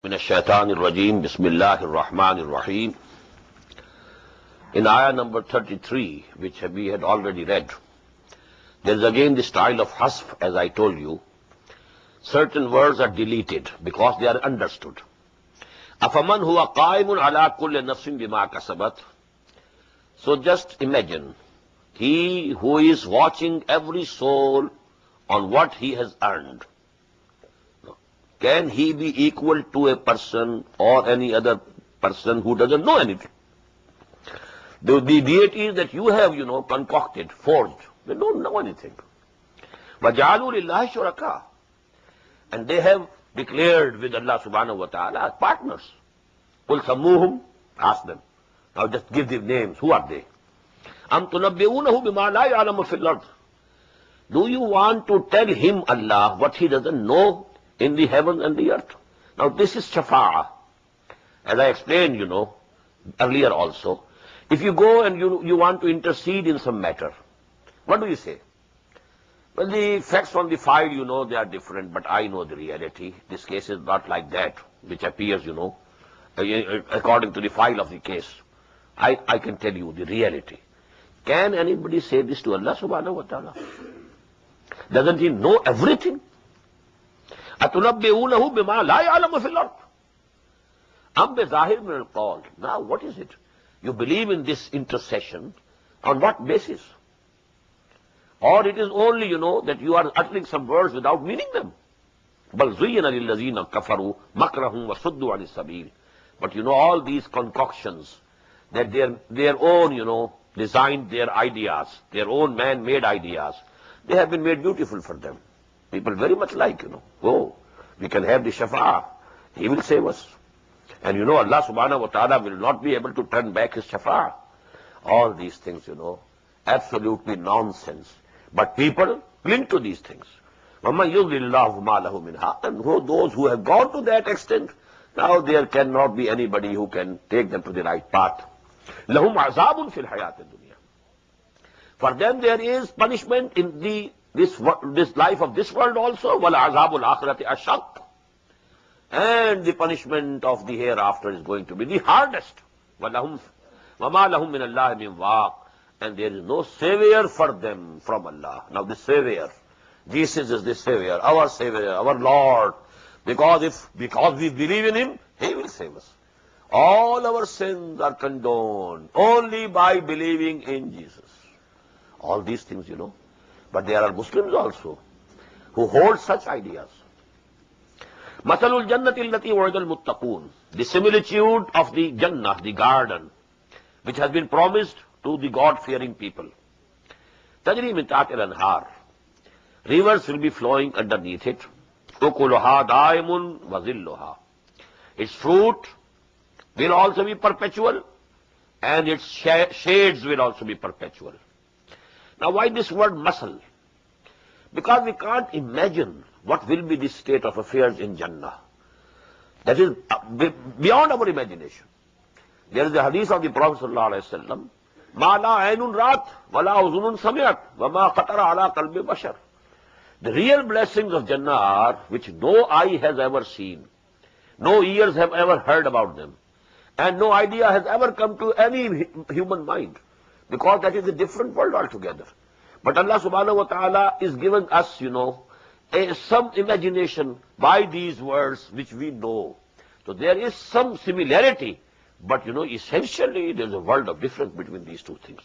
من الشيطان الرجيم بسم الله الرحمن الرحيم. In ayah number 33, which we had already read, there is again the style of hasf, as I told you. Certain words are deleted because they are understood. أَفَمَنْ هُوَ قَائِمٌ عَلَى كُلِّ نَفْسٍ بِمَا كَسَبَتْ. So just imagine, he who is watching every soul on what he has earned. Can he be equal to a person or any other person who doesn't know anything? The deities that you have, concocted, forged, they don't know anything. وَجَعَلُوا لِلَّهِ شُرَكَاءَ. And they have declared with Allah subhanahu wa ta'ala as partners. قُلْ سَمُّوهُمْ. Ask them. Now just give the names. Who are they? أَمْ تُنَبِّئُونَهُ بِمَا لَا يَعْلَمُ فِي الْأَرْضِ. Do you want to tell him, Allah, what he doesn't know in the heaven and the earth? Now this is shafa'ah. As I explained, earlier also. If you go and you want to intercede in some matter, what do you say? Well, the facts on the file, they are different, but I know the reality. This case is not like that, which appears, according to the file of the case. I can tell you the reality. Can anybody say this to Allah subhanahu wa ta'ala? Doesn't he know everything? أَتُنَبِّئُونَهُ بِمَا لَا يَعْلَمُ فِي الْأَرْضِ أَمْ بِظَاهِرٍ مِنَ الْقَوْلِ. Now, what is it? You believe in this intercession on what basis? Or it is only, that you are uttering some words without meaning them. بَلْ زُيِّنَ لِلَّذِينَ كَفَرُوا مَكْرَهُمْ وَصُدُّوا عَنِ السَّبِيلِ. But all these concoctions, that their own, designed their ideas, their own man-made ideas, they have been made beautiful for them. People very much like, oh, we can have the shafa'ah. He will save us. And Allah subhanahu wa ta'ala will not be able to turn back his shafa'ah. All these things, absolutely nonsense. But people cling to these things. وَمَنْ يُضْلِلِ اللَّهُ مَا لَهُ مِنْ. And those who have gone to that extent, now there cannot be anybody who can take them to the right path. لَهُمْ عَذَابٌ فِي الْحَيَاةِ الدُّنْيَا. For them there is punishment in this life of this world also. وَلَعَذَابُ الْآخِرَةِ أَشَقُّ. And the punishment of the hereafter is going to be the hardest. وَمَا لَهُمْ مِنَ اللَّهِ مِنْ وَاقٍ. And there is no savior for them from Allah. Now the savior, Jesus is the savior, our Lord. Because we believe in him, he will save us. All our sins are condoned only by believing in Jesus. All these things, But there are Muslims also who hold such ideas. مَثَلُ الْجَنَّةِ الَّتِي وَعِدَ الْمُتَّقُونَ. The similitude of the Jannah, the garden, which has been promised to the God-fearing people. تَجْرِي مِنْ تَحْتِهَا الْأَنْهَارُ. Rivers will be flowing underneath it. أُكُلُهَا دَائِمٌ وَظِلُّهَا. Its fruit will also be perpetual, and its shades will also be perpetual. Now why this word muscle? Because we can't imagine what will be the state of affairs in Jannah. That is beyond our imagination. There is a hadith of the Prophet ﷺ, مَا لَا عَيْنٌ رَأَتْ وَلَا أُذُنٌ سَمِعَتْ وَمَا خَطَرَ عَلَىٰ قَلْبِ بَشَرٍ. The real blessings of Jannah are which no eye has ever seen, no ears have ever heard about them, and no idea has ever come to any human mind, because that is a different world altogether. But Allah subhanahu wa ta'ala is giving us, some imagination by these words which we know. So there is some similarity, but essentially there is a world of difference between these two things.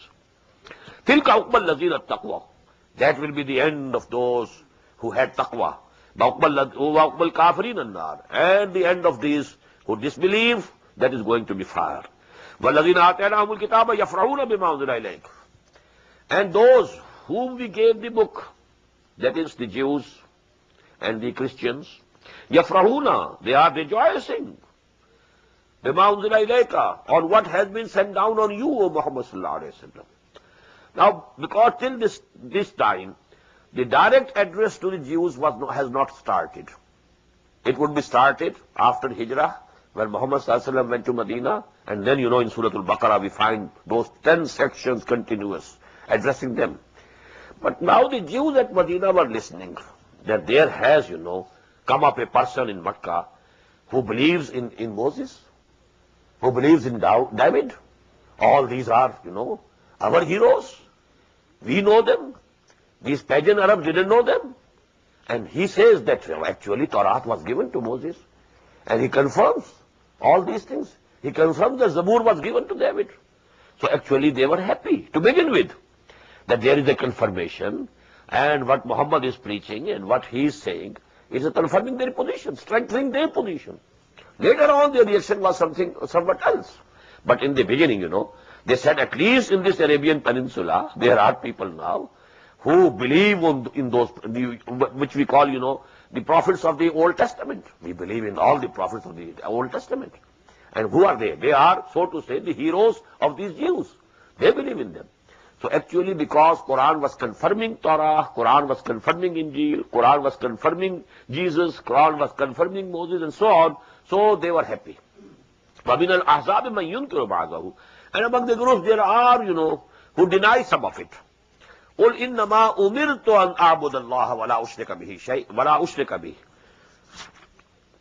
تِلْكَ عُقْبَى الَّذِينَ اتَّقْوَى. That will be the end of those who had taqwa. وَعُقْبَى الْكَافِرِينَ النَّارِ. And the end of these who disbelieve, that is going to be fire. وَالَّذِينَ آتَيْنَاهُمُ الْكِتَابَ يَفْرَحُونَ بِمَا أُنزِلَ إِلَيْكَ. And those whom we gave the book, that is the Jews and the Christians, يَفْرَحُونَ, they are rejoicing, بِمَا أُنزِلَ إِلَيْكَ, on what has been sent down on you, O Muhammad sallallahu alayhi wa sallam. Now, because till this time, the direct address to the Jews has not started. It would be started after Hijrah, when Muhammad sallallahu alayhi wa sallam went to Medina, and then, in Surah Al-Baqarah, we find those 10 sections continuous, addressing them. But now the Jews at Medina were listening, that there has, come up a person in Makkah who believes in Moses, who believes in David. All these are, our heroes. We know them. These pagan Arabs didn't know them. And he says that actually Torah was given to Moses. And he confirms all these things. He confirms that Zabur was given to David. So actually they were happy to begin with, that there is a confirmation, and what Muhammad is preaching and what he is saying is confirming their position, strengthening their position. Later on their reaction was somewhat else. But in the beginning, they said at least in this Arabian Peninsula, there are people now who believe in those, which we call, the prophets of the Old Testament. We believe in all the prophets of the Old Testament. And who are they? They are, so to say, the heroes of these Jews. They believe in them. So actually, because Quran was confirming Torah, Quran was confirming Injil, Quran was confirming Jesus, Quran was confirming Moses, and so on, so they were happy. وَمِنَ الْأَحْزَابِ مَنْ يُنْكِرُ بَعْضَهُ. And among the groups there are, who deny some of it. قُلْ إِنَّمَا أُمِرْتُ أَنْ أَعْبُدَ اللَّهَ وَلَا أُشْرِكَ بِهِ شَيْءٍ وَلَا أُشْرِكَ بِهِ.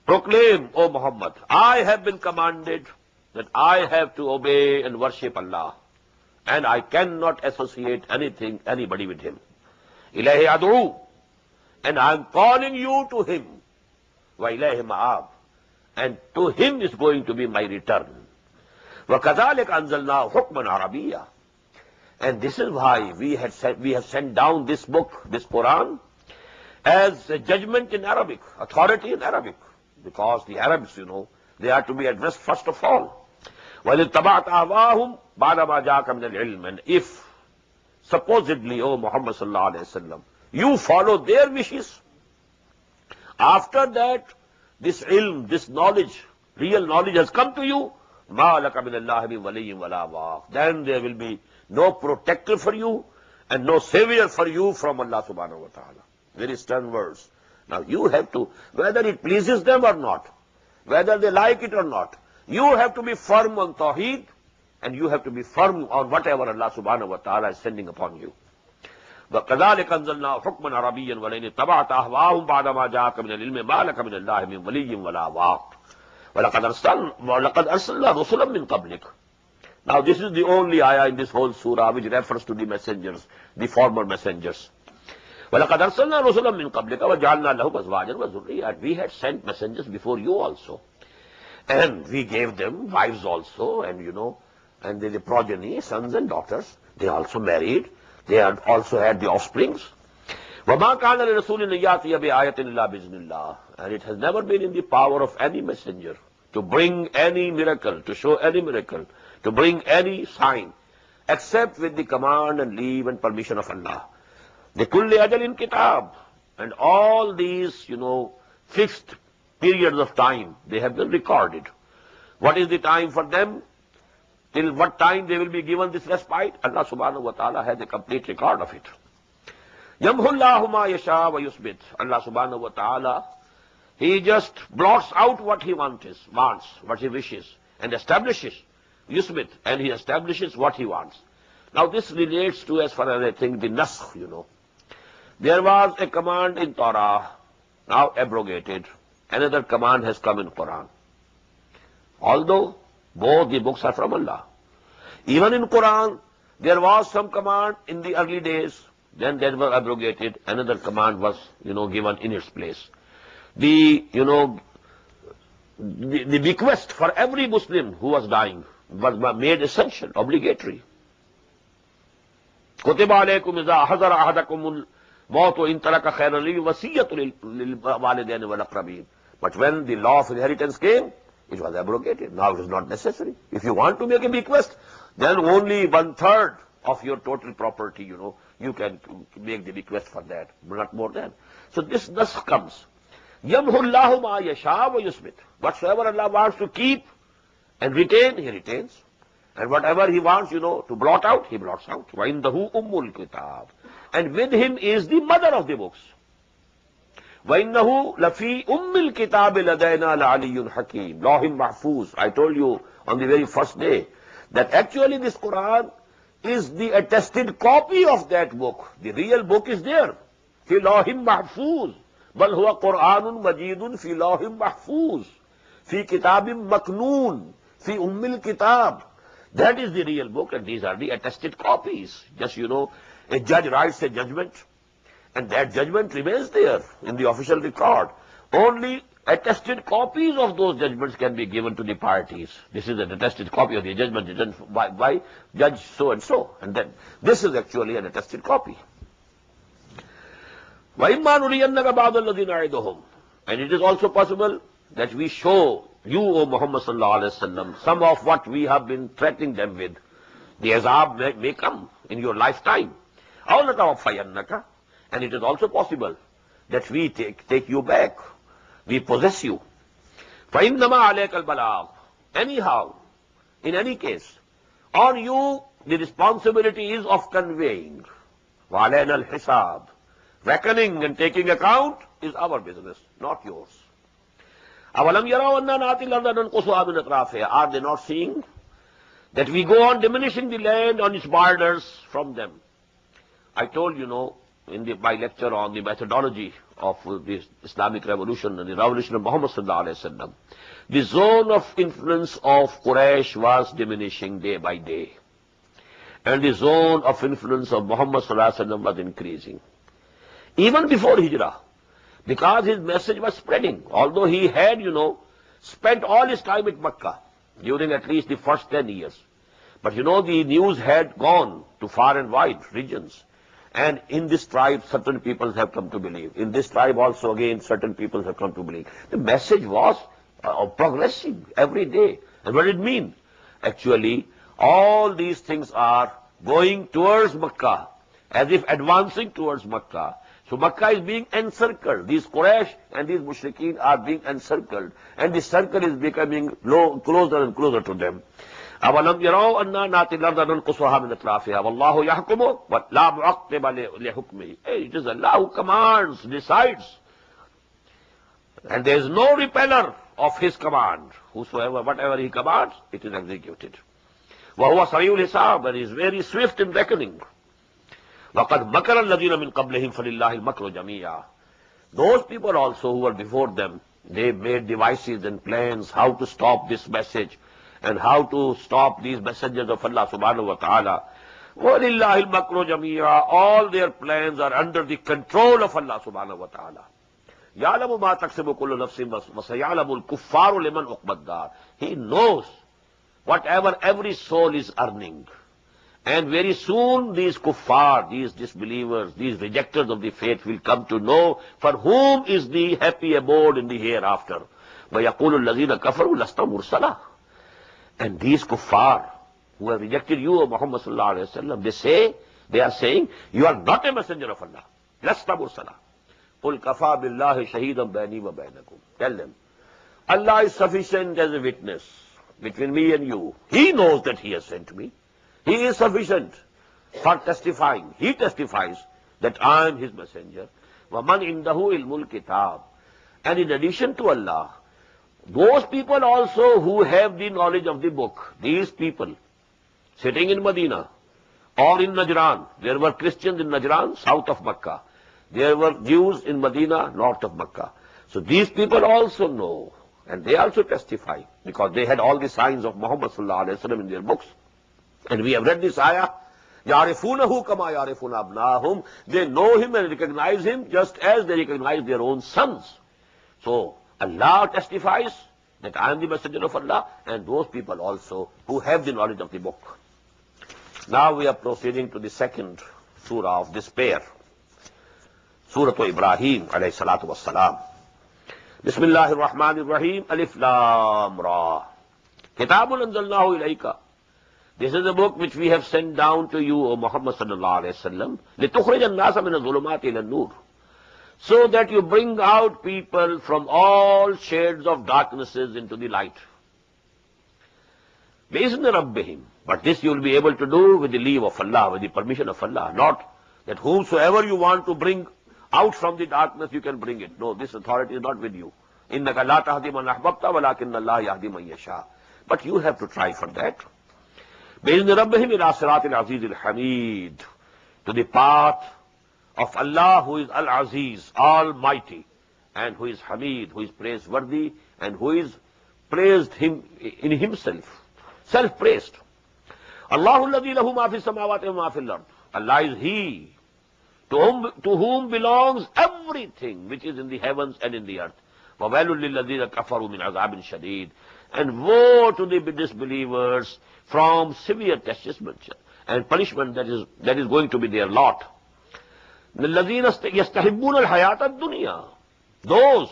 Proclaim, O Muhammad, I have been commanded that I have to obey and worship Allah, and I cannot associate anybody with Him. Ilahi ad'u, and I am calling you to Him. Wa ilahi ma'ab, and to Him is going to be my return. Wa kadhalik anzalna hukman arabiyya, and this is why we have sent down this book, this Quran, as a judgment in Arabic, authority in Arabic. Because the Arabs, they are to be addressed first of all. وَلِتَّبَعْتَ أَهْوَاهُمْ بَعْدَ مَا جَاءَكَ مِنَ الْعِلْمِ. And if, supposedly, O Muhammad sallallahu alayhi wa sallam, you follow their wishes, after that, this ilm, this knowledge, real knowledge has come to you, مَا لَكَ مِنَ اللَّهِ مِنْ وَلِيٍّ وَلَا وَاقٍ. Then there will be no protector for you and no savior for you from Allah subhanahu wa ta'ala. Very stern words. Now you have to, whether it pleases them or not, whether they like it or not, you have to be firm on Tawheed, and you have to be firm on whatever Allah subhanahu wa ta'ala is sending upon you. وَكَذَلِكَ أَنزَلْنَا حُكْمًا عَرَبِيًّا وَلَئِنِ اتَّبَعْتَ أَهْوَاءَهُمْ بَعْدَ مَا جَاءَكَ مِنَ الْعِلْمِ مَا لَكَ مِنَ اللَّهِ مِنْ وَلِيٍّ وَلَا وَاقٍ وَلَقَدْ أَرْسَلْنَا رُسُلًا مِنْ قَبْلِكَ. Now this is the only ayah in this whole surah which refers to the messengers, the former messengers. وَلَقَدْ أَرْسَلْنَا رُسُلًا مِنْ قَبْلِكَ وَجَعَلْنَا لَهُمْ أَزْوَاجًا وَذُرِّيَّةً. We had sent messengers before you also. And we gave them wives also, and and the progeny, sons and daughters. They also married. They had also had the offsprings. وَمَا كَانَ لِرَسُولٍ أَن يَأْتِيَ بِآيَةٍ إِلَّا بِإِذْنِ اللَّهِ. And it has never been in the power of any messenger to bring any miracle, to show any miracle, to bring any sign, except with the command and leave and permission of Allah. لِكُلِّ أَجَلٍ كِتَابٍ. And all these, fixed periods of time, they have been recorded. What is the time for them? Till what time they will be given this respite? Allah subhanahu wa ta'ala has a complete record of it. يَمْحُ اللَّهُ مَا يَشَاءُ وَيُثْبِتُ. Allah subhanahu wa ta'ala, He just blots out what He wants, what He wishes, and establishes, yusbit, and He establishes what He wants. Now this relates to, as far as I think, the nasakh, There was a command in Torah, now abrogated. Another command has come in Quran. Although both the books are from Allah. Even in Quran, there was some command in the early days, then that was abrogated. Another command was, given in its place. The bequest for every Muslim who was dying was made essential, obligatory. كُتِبَ عَلَيْكُمْ إِذَا حَضَرَ أَحَدَكُمُ الْمَوْتُ إِنْ تَرَكَ خَيْرًا لِلْوَصِيَّةُ لِلْوَالِدَيْنِ وَالْأَقْرَبِينَ. But when the law of inheritance came, it was abrogated. Now it is not necessary. If you want to make a bequest, then only 1/3 of your total property, you can make the bequest for that, not more than. So this thus comes. يَمْحُ اللَّهُ مَا يَشَاءُ وَيُثْبِتُ. Whatsoever Allah wants to keep and retain, He retains. And whatever He wants, to blot out, He blots out. وَإِنَّهُ أُمُّ الْكِتَابِ. And with Him is the mother of the books. وَإِنَّهُ لَفِي أُمِّ الْكِتَابِ لَدَيْنَا لَعَلِيٌّ حَكِيمٌ. Lawhim Mahfuz. I told you on the very first day that actually this Quran is the attested copy of that book. The real book is there. فِي لَوْحٍ مَحْفُوظٍ بَلْ هُوَ قُرْآنٌ مَجِيدٌ فِي لَوْحٍ مَحْفُوظٍ. fi kitabim maknoon, fi ummil kitab. That is the real book, and these are the attested copies. Just, a judge writes a judgment, and that judgment remains there in the official record. Only attested copies of those judgments can be given to the parties. This is an attested copy of the judgment written by Judge so-and-so. And then this is actually an attested copy. وَإِمَّا نُرِيَنَّكَ بَعْضَ الَّذِينَ نَعِدُهُمْ. And it is also possible that we show you, O Muhammad sallallahu alaihi wasallam, some of what we have been threatening them with. The azab may come in your lifetime. أَوْ نَتَوَفَّيَنَّكَ. And it is also possible that we take you back. We possess you. فَإِنَّمَا عَلَيْكَ الْبَلَاغُ. Anyhow, in any case, on you the responsibility is of conveying. وَعَلَيْنَا الْحِسَابُ. Reckoning and taking account is our business, not yours. أَوَلَمْ يَرَوْا أَنَّا نَأْتِي الْأَرْضَ نَنْقُصُهَا مِنْ أَطْرَافِهَا. Are they not seeing that we go on diminishing the land on its borders from them? I told in my lecture on the methodology of the Islamic revolution and the revolution of Muhammad sallallahu alaihi wasallam, the zone of influence of Quraysh was diminishing day by day, and the zone of influence of Muhammad sallallahu alaihi wasallam was increasing. Even before Hijrah, because his message was spreading, although he had, spent all his time at Makkah during at least the first 10 years. But the news had gone to far and wide regions. And in this tribe, certain people have come to believe. In this tribe also, again, certain people have come to believe. The message was progressing every day. And what did it mean? Actually, all these things are going towards Makkah, as if advancing towards Makkah. So Makkah is being encircled. These Quraysh and these Mushrikeen are being encircled. And the circle is becoming closer and closer to them. أَوَلَمْ يَرَوْا أَنَّا نَأْتِي الْأَرْضَ نَنْقُصُهَا مِنْ أَطْرَافِهَا وَاللَّهُ يَحْكُمُ وَلَا مُعَقِّبَ لِحُكْمِهِ. It is Allah who commands, decides. And there is no repeller of His command. Whatever He commands, it is executed. وَهُوَ سَرِيعُ الْحِسَابِ. And He is very swift in reckoning. وَقَدْ مَكَرَ الَّذِينَ مِنْ قَبْلِهِمْ فَلِلَّهِ الْمَكْرُ جَمِيعًا. Those people also who were before them, they made devices and plans how to stop this message and how to stop these messengers of Allah subhanahu wa ta'ala. وَلِلَّهِ الْمَكْرُ جَمِيعًا. All their plans are under the control of Allah subhanahu wa ta'ala. يَعْلَمُ مَا تَكْسِبُ كُلُّ نَفْسٍ وَسَيَعْلَمُ الْكُفَّارُ لِمَنْ عُقْبَى الدَّارِ. He knows whatever every soul is earning. And very soon these kuffar, these disbelievers, these rejectors of the faith will come to know for whom is the happy abode in the hereafter. وَيَقُولُ الَّذِينَ كَفَرُوا لَسْتَ مُرْسَلًا. And these kuffar who have rejected you, O Muhammad sallallahu alaihi wasallam, they are saying, you are not a messenger of Allah. لَسْتَ مُرْسَلًا. قُلْ كَفَى بِاللَّهِ شَهِيدًا بَيْنِي وَبَيْنَكُمْ. Tell them, Allah is sufficient as a witness between me and you. He knows that He has sent me. He is sufficient for testifying. He testifies that I am His messenger. وَمَنْ إِنْدَهُ إِلْمُ الْكِتَابِ. And in addition to Allah, those people also who have the knowledge of the book, these people sitting in Medina or in Najran, there were Christians in Najran, south of Makkah. There were Jews in Medina, north of Makkah. So these people also know, and they also testify, because they had all the signs of Muhammad sallallahu alaihi wasallam in their books. And we have read this ayah, يَعْرِفُونَهُ كَمَا يَعْرِفُونَ أَبْنَاهُمْ. They know Him and recognize Him just as they recognize their own sons. So Allah testifies that I am the messenger of Allah, and those people also who have the knowledge of the book. Now we are proceeding to the second surah of despair. Surah Ibrahim alayhi salatu wassalam. Bismillahir Rahmanir Rahim. Alif Lam Ra. Kitabun anzalnahu ilayka. This is a book which we have sent down to you, O Muhammad sallallahu alayhi wasallam, لِتُخْرِجَ النَّاسَ مِنَ الظُّلُمَاتِ إِلَى النُّورِ. So that you bring out people from all shades of darknesses into the light. بِإِذْنِ رَبِّهِمْ. But this you will be able to do with the leave of Allah, with the permission of Allah. Not that whomsoever you want to bring out from the darkness, you can bring it. No, this authority is not with you. إِنَّكَ لَا تَهْدِي مَنْ أَحْبَبْتَ وَلَكِنَّ اللَّهَ يَهْدِي مَنْ يَشَاءُ. But you have to try for that. بِإِذْنِ رَبِّهِمْ إِلَىٰ صِرَاطِ الْعَزِيزِ الْحَمِيدِ. To the path of Allah who is Al-Aziz, Almighty, and who is Hamid, who is praiseworthy, and who is praised him in himself, self-praised. Allahu alladhi lahu ma fi samawati wa ma fil ard. Allah is He to whom belongs everything which is in the heavens and in the earth. وَوَيْلٌ لِلَّذِينَ كَفَرُوا مِنْ عَذَابٍ شَدِيدٍ. And woe to the disbelievers from severe chastisement and punishment that is going to be their lot. الَّذِينَ يَسْتَحِبُّونَ الْحَيَاةَ الدُّنْيَا. Those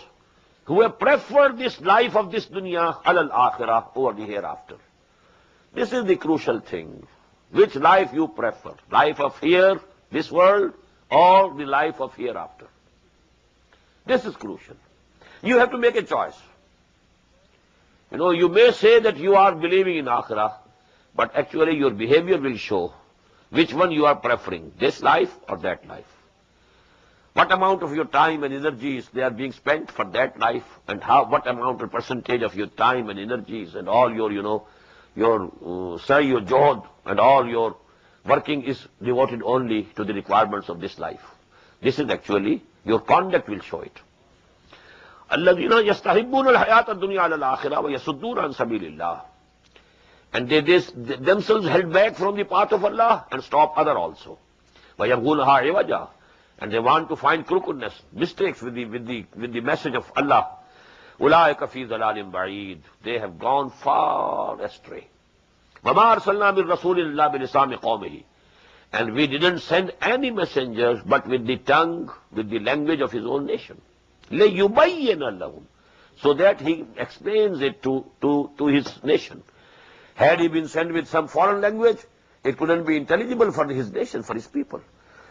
who have preferred this life of this dunya عَلَى الْآخِرَةِ, over the hereafter. This is the crucial thing. Which life you prefer? Life of here, this world, or the life of hereafter? This is crucial. You have to make a choice. You may say that you are believing in Akhirah, but actually your behavior will show which one you are preferring, this life or that life. What amount of your time and energies they are being spent for that life, and what amount of percentage of your time and energies and all your, your jod and all your working is devoted only to the requirements of this life. This is actually, your conduct will show it. الَّذِينَ يَسْتَحِبُّونَ الْحَيَاةَ الدُّنْيَا عَلَى الْآخِرَةِ وَيَصُدُّونَ عَنْ سَبِيلِ اللَّهِ. And they themselves held back from the path of Allah and stop other also. وَيَبْغُونَهَا عِوَجًا. And they want to find crookedness, mistakes with the message of Allah. أُولَٰئِكَ فِي ضَلَالٍ بَعِيدٍ. They have gone far astray. وَمَا أَرْسَلْنَا مِن رَّسُولٍ إِلَّا بِلِسَانِ قَوْمِهِ. And we didn't send any messengers but with the tongue, with the language of his own nation. لَيُبَيِّنَ لَهُمْ. So that he explains it to his nation. Had he been sent with some foreign language, it couldn't be intelligible for his nation, for his people.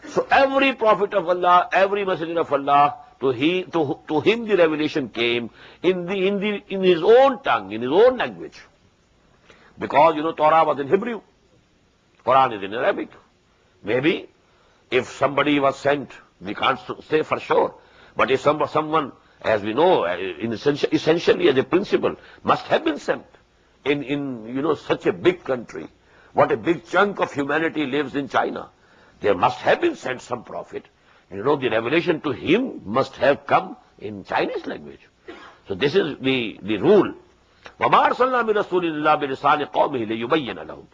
So every prophet of Allah, every messenger of Allah, to him the revelation came in his own tongue, in his own language. Because, Torah was in Hebrew, Quran is in Arabic. Maybe if somebody was sent, we can't say for sure, but if someone, as we know, essentially as a principle, must have been sent in such a big country, what a big chunk of humanity lives in China, there must have been sent some prophet. The revelation to him must have come in Chinese language. So this is the rule. وَمَا أَرْسَلْنَا مِن رَّسُولٍ إِلَّا بِلِسَانِ قَوْمِهِ لِيُبَيِّنَ لَهُمْ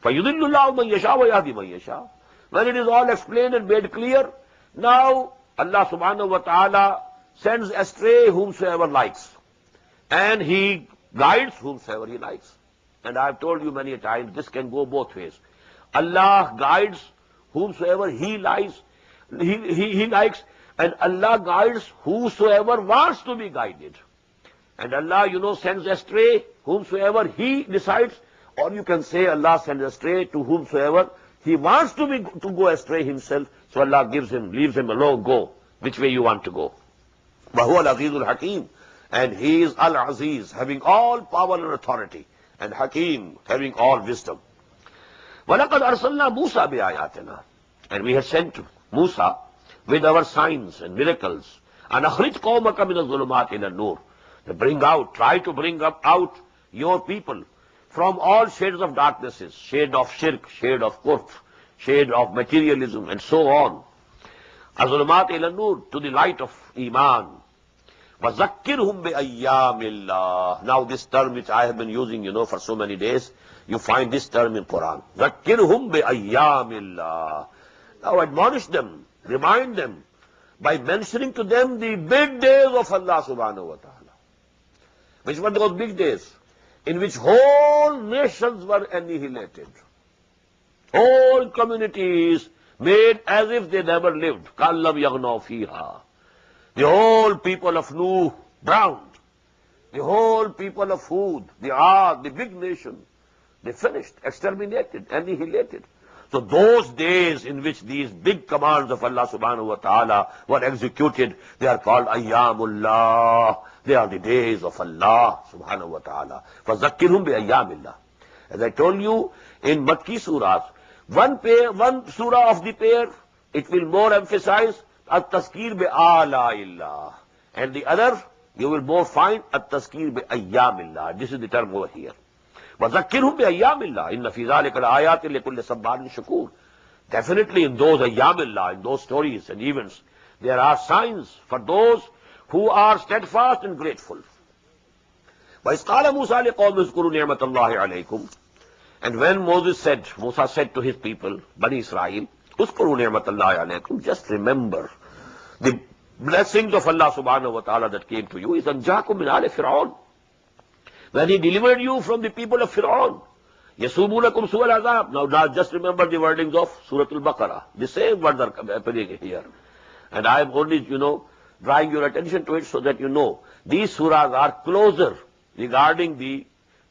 فَيُضِلُّ اللَّهُ مَن يَشَاءُ وَيَهْدِي مَن يَشَاءُ. When it is all explained and made clear, now Allah subhanahu wa ta'ala sends astray whomsoever likes, and He guides whomsoever He likes. And I have told you many a times, this can go both ways. Allah guides whomsoever He likes, He likes, and Allah guides whosoever wants to be guided. And Allah, sends astray whomsoever He decides, or you can say Allah sends astray to whomsoever He wants to go astray himself. So Allah leaves him alone, go which way you want to go. وَهُوَ الْعَزِيزُ الْحَكِيمُ. And He is Al-Aziz, having all power and authority, and Hakim, having all wisdom. وَلَقَدْ أَرْسَلْنَا مُوسَى بِآيَاتِنَا. And we had sent Musa with our signs and miracles. أَنْ أَخْرِجْ قَوْمَكَ مِنَ الظُّلُمَاتِ إِلَى النُّورِ. Try to bring out your people from all shades of darknesses, shade of shirk, shade of kufr, shade of materialism, and so on. أَظُلُمَاتِ إِلَى النُّورِ, to the light of Iman. وَذَكِّرْهُمْ بِأَيَّامِ اللَّهِ. Now this term which I have been using, for so many days, you find this term in Quran. ذَكِّرْهُمْ بِأَيَّامِ اللَّهِ. Now admonish them, remind them, by mentioning to them the big days of Allah subhanahu wa ta'ala. Which were those big days? In which whole nations were annihilated. Whole communities made as if they never lived. كَالَّمْ يَغْنَوْا فِيهَا. The whole people of Nuh drowned. The whole people of Hud, the Ad, the big nation, they finished, exterminated, annihilated. So those days in which these big commands of Allah subhanahu wa ta'ala were executed, they are called Ayyamullah. They are the days of Allah subhanahu wa ta'ala. فَذَكِّرْهُمْ بِأَيَّامِ اللَّهِ. As I told you, in Makki surahs, one surah of the pair, it will more emphasize at-tazkir bi-ālā'illah. And the other, you will more find at-tazkir bi-ayyāmillah. This is the term over here. وَذَكِّرْهُمْ بِأَيَّامِ اللَّهِ إِنَّ فِي ذَلِكَ لَآيَاتٍ لِكُلِّ صَبَّارٍ شَكُورٍ. Definitely in those ayyamillah, in those stories and events, there are signs for those who are steadfast and grateful. وَإِذْ قَالَ مُوسَى لِقَوْمِهِ اذْكُرُوا نِعْمَةَ اللَّهِ عَلَيْكُمْ. And when Musa said to his people, Bani Israel, اذْكُرُوا نِعْمَةَ اللَّهِ عَلَيْكُمْ, just remember the blessings of Allah subhanahu wa ta'ala that came to you. is أَنْجَاكُمْ مِنْ آلِ فِرْعَوْنَ, when he delivered you from the people of Fir'aun. يَسُومُونَكُمْ سُوءَ الْعَذَابِ. Now just remember the wordings of Surah Al-Baqarah. The same words are appearing here. And I am only, drawing your attention to it so that you know these surahs are closer regarding the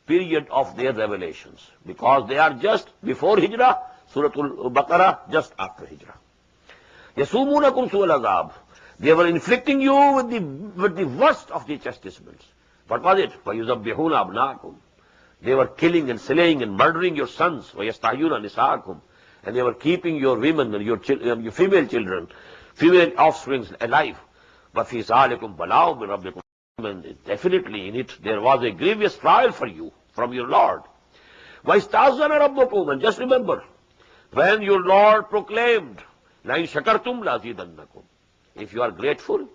period of their revelations, because they are just before Hijrah, Surah Al-Baqarah just after Hijrah. يَسُومُونَكُمْ سُوءَ الْعَذَابِ. They were inflicting you with the worst of the chastisements. What was it? وَيُذَبِّحُونَ أَبْنَاءَكُمْ. They were killing and slaying and murdering your sons. وَيَسْتَحْيُونَ نِسَاءَكُمْ. And they were keeping your women and your female children, female offsprings alive. وَفِي ذَلِكُمْ بَلَاءٌ مِنْ رَبِّكُمْ. And definitely in it there was a grievous trial for you from your Lord. وَإِسْتَأْذَنَ رَبُّكُمْ. And just remember, when your Lord proclaimed, لَإِنْ شَكَرْتُمْ لَأَزِيدَنَّكُمْ. If you are grateful,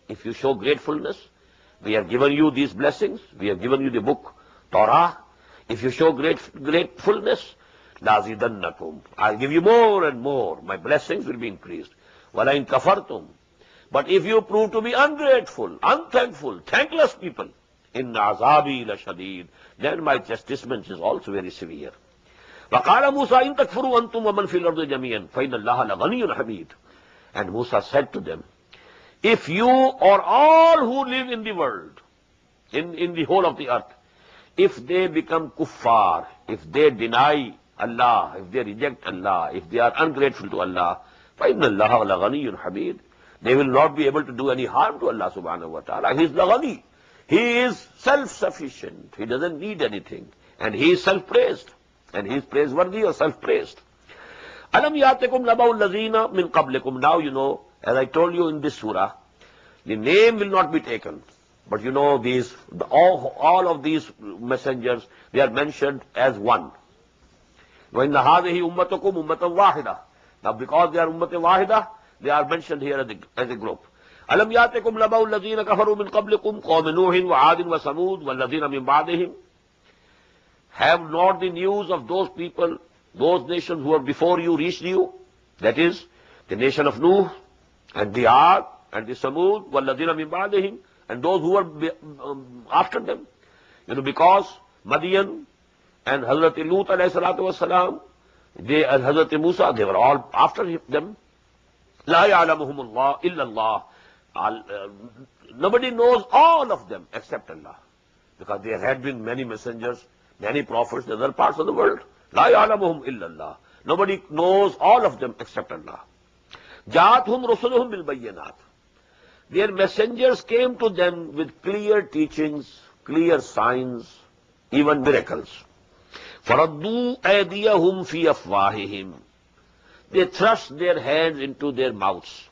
if you show gratefulness, we have given you these blessings, we have given you the book, Torah. If you show gratefulness, لَأَزِيدَنَّكُمْ. I'll give you more and more. My blessings will be increased. وَلَإِنْ كَفَرْتُمْ. But if you prove to be ungrateful, unthankful, thankless people, إِنَّ عَذَابِي لَشَدِيدٌ. Then my chastisement is also very severe. وَقَالَ مُوسَى إِن تَكْفُرُوا أَنْتُمْ وَمَنْ فِي الْأَرْضِ جَمِيعًا فَإِنَّ اللَّهَ لَغَنِيٌّ حَمِيدٌ. And Musa said to them, if you or all who live in the world, in the whole of the earth, if they become kuffar, if they deny Allah, if they reject Allah, if they are ungrateful to Allah, فَإِنَّ اللَّهَ لَغَنِيٌّ حَمِيدٌ. They will not be able to do any harm to Allah subhanahu wa ta'ala. He is Laghani. He is self-sufficient. He doesn't need anything. And he is self-praised. And he is praiseworthy or self-praised. Alam yatikum naba'ul lazina min qablikum. Now you know, as I told you in this surah, the name will not be taken. But you know, all of these messengers, they are mentioned as one. وَإِنَّ هَذِهِ أُمَّتُكُمْ أُمَّةً وَاحِدَةً. Now because they are ummah wahida, they are mentioned here as a group. أَلَمْ يَأْتِكُمْ نَبَأُ الَّذِينَ كَفَرُوا مِنْ قَبْلِكُمْ قَوْمِ نُوحٍ وَعَادٍ وَثَمُودَ وَالَّذِينَ مِنْ بَعْدِهِمْ. Have not the news of those people, those nations who were before you reached you? That is, the nation of Nuh, and the Aad, and the Samud, وَالَّذِينَ مِنْ بَعْدِهِمْ, and those who were after them. Because Madian and Hazrat Lut alayhi salatu wasalam, and Hazrat Musa, they were all after them. لا يعلمهم الله إلا الله. Nobody knows all of them except Allah. Because there had been many messengers, many prophets in other parts of the world. لا يعلمهم إلا الله. Nobody knows all of them except Allah. جاءتهم رسلهم بالبينات. Their messengers came to them with clear teachings, clear signs, even miracles. فردوا أيديهم في أفواههم. They thrust their hands into their mouths.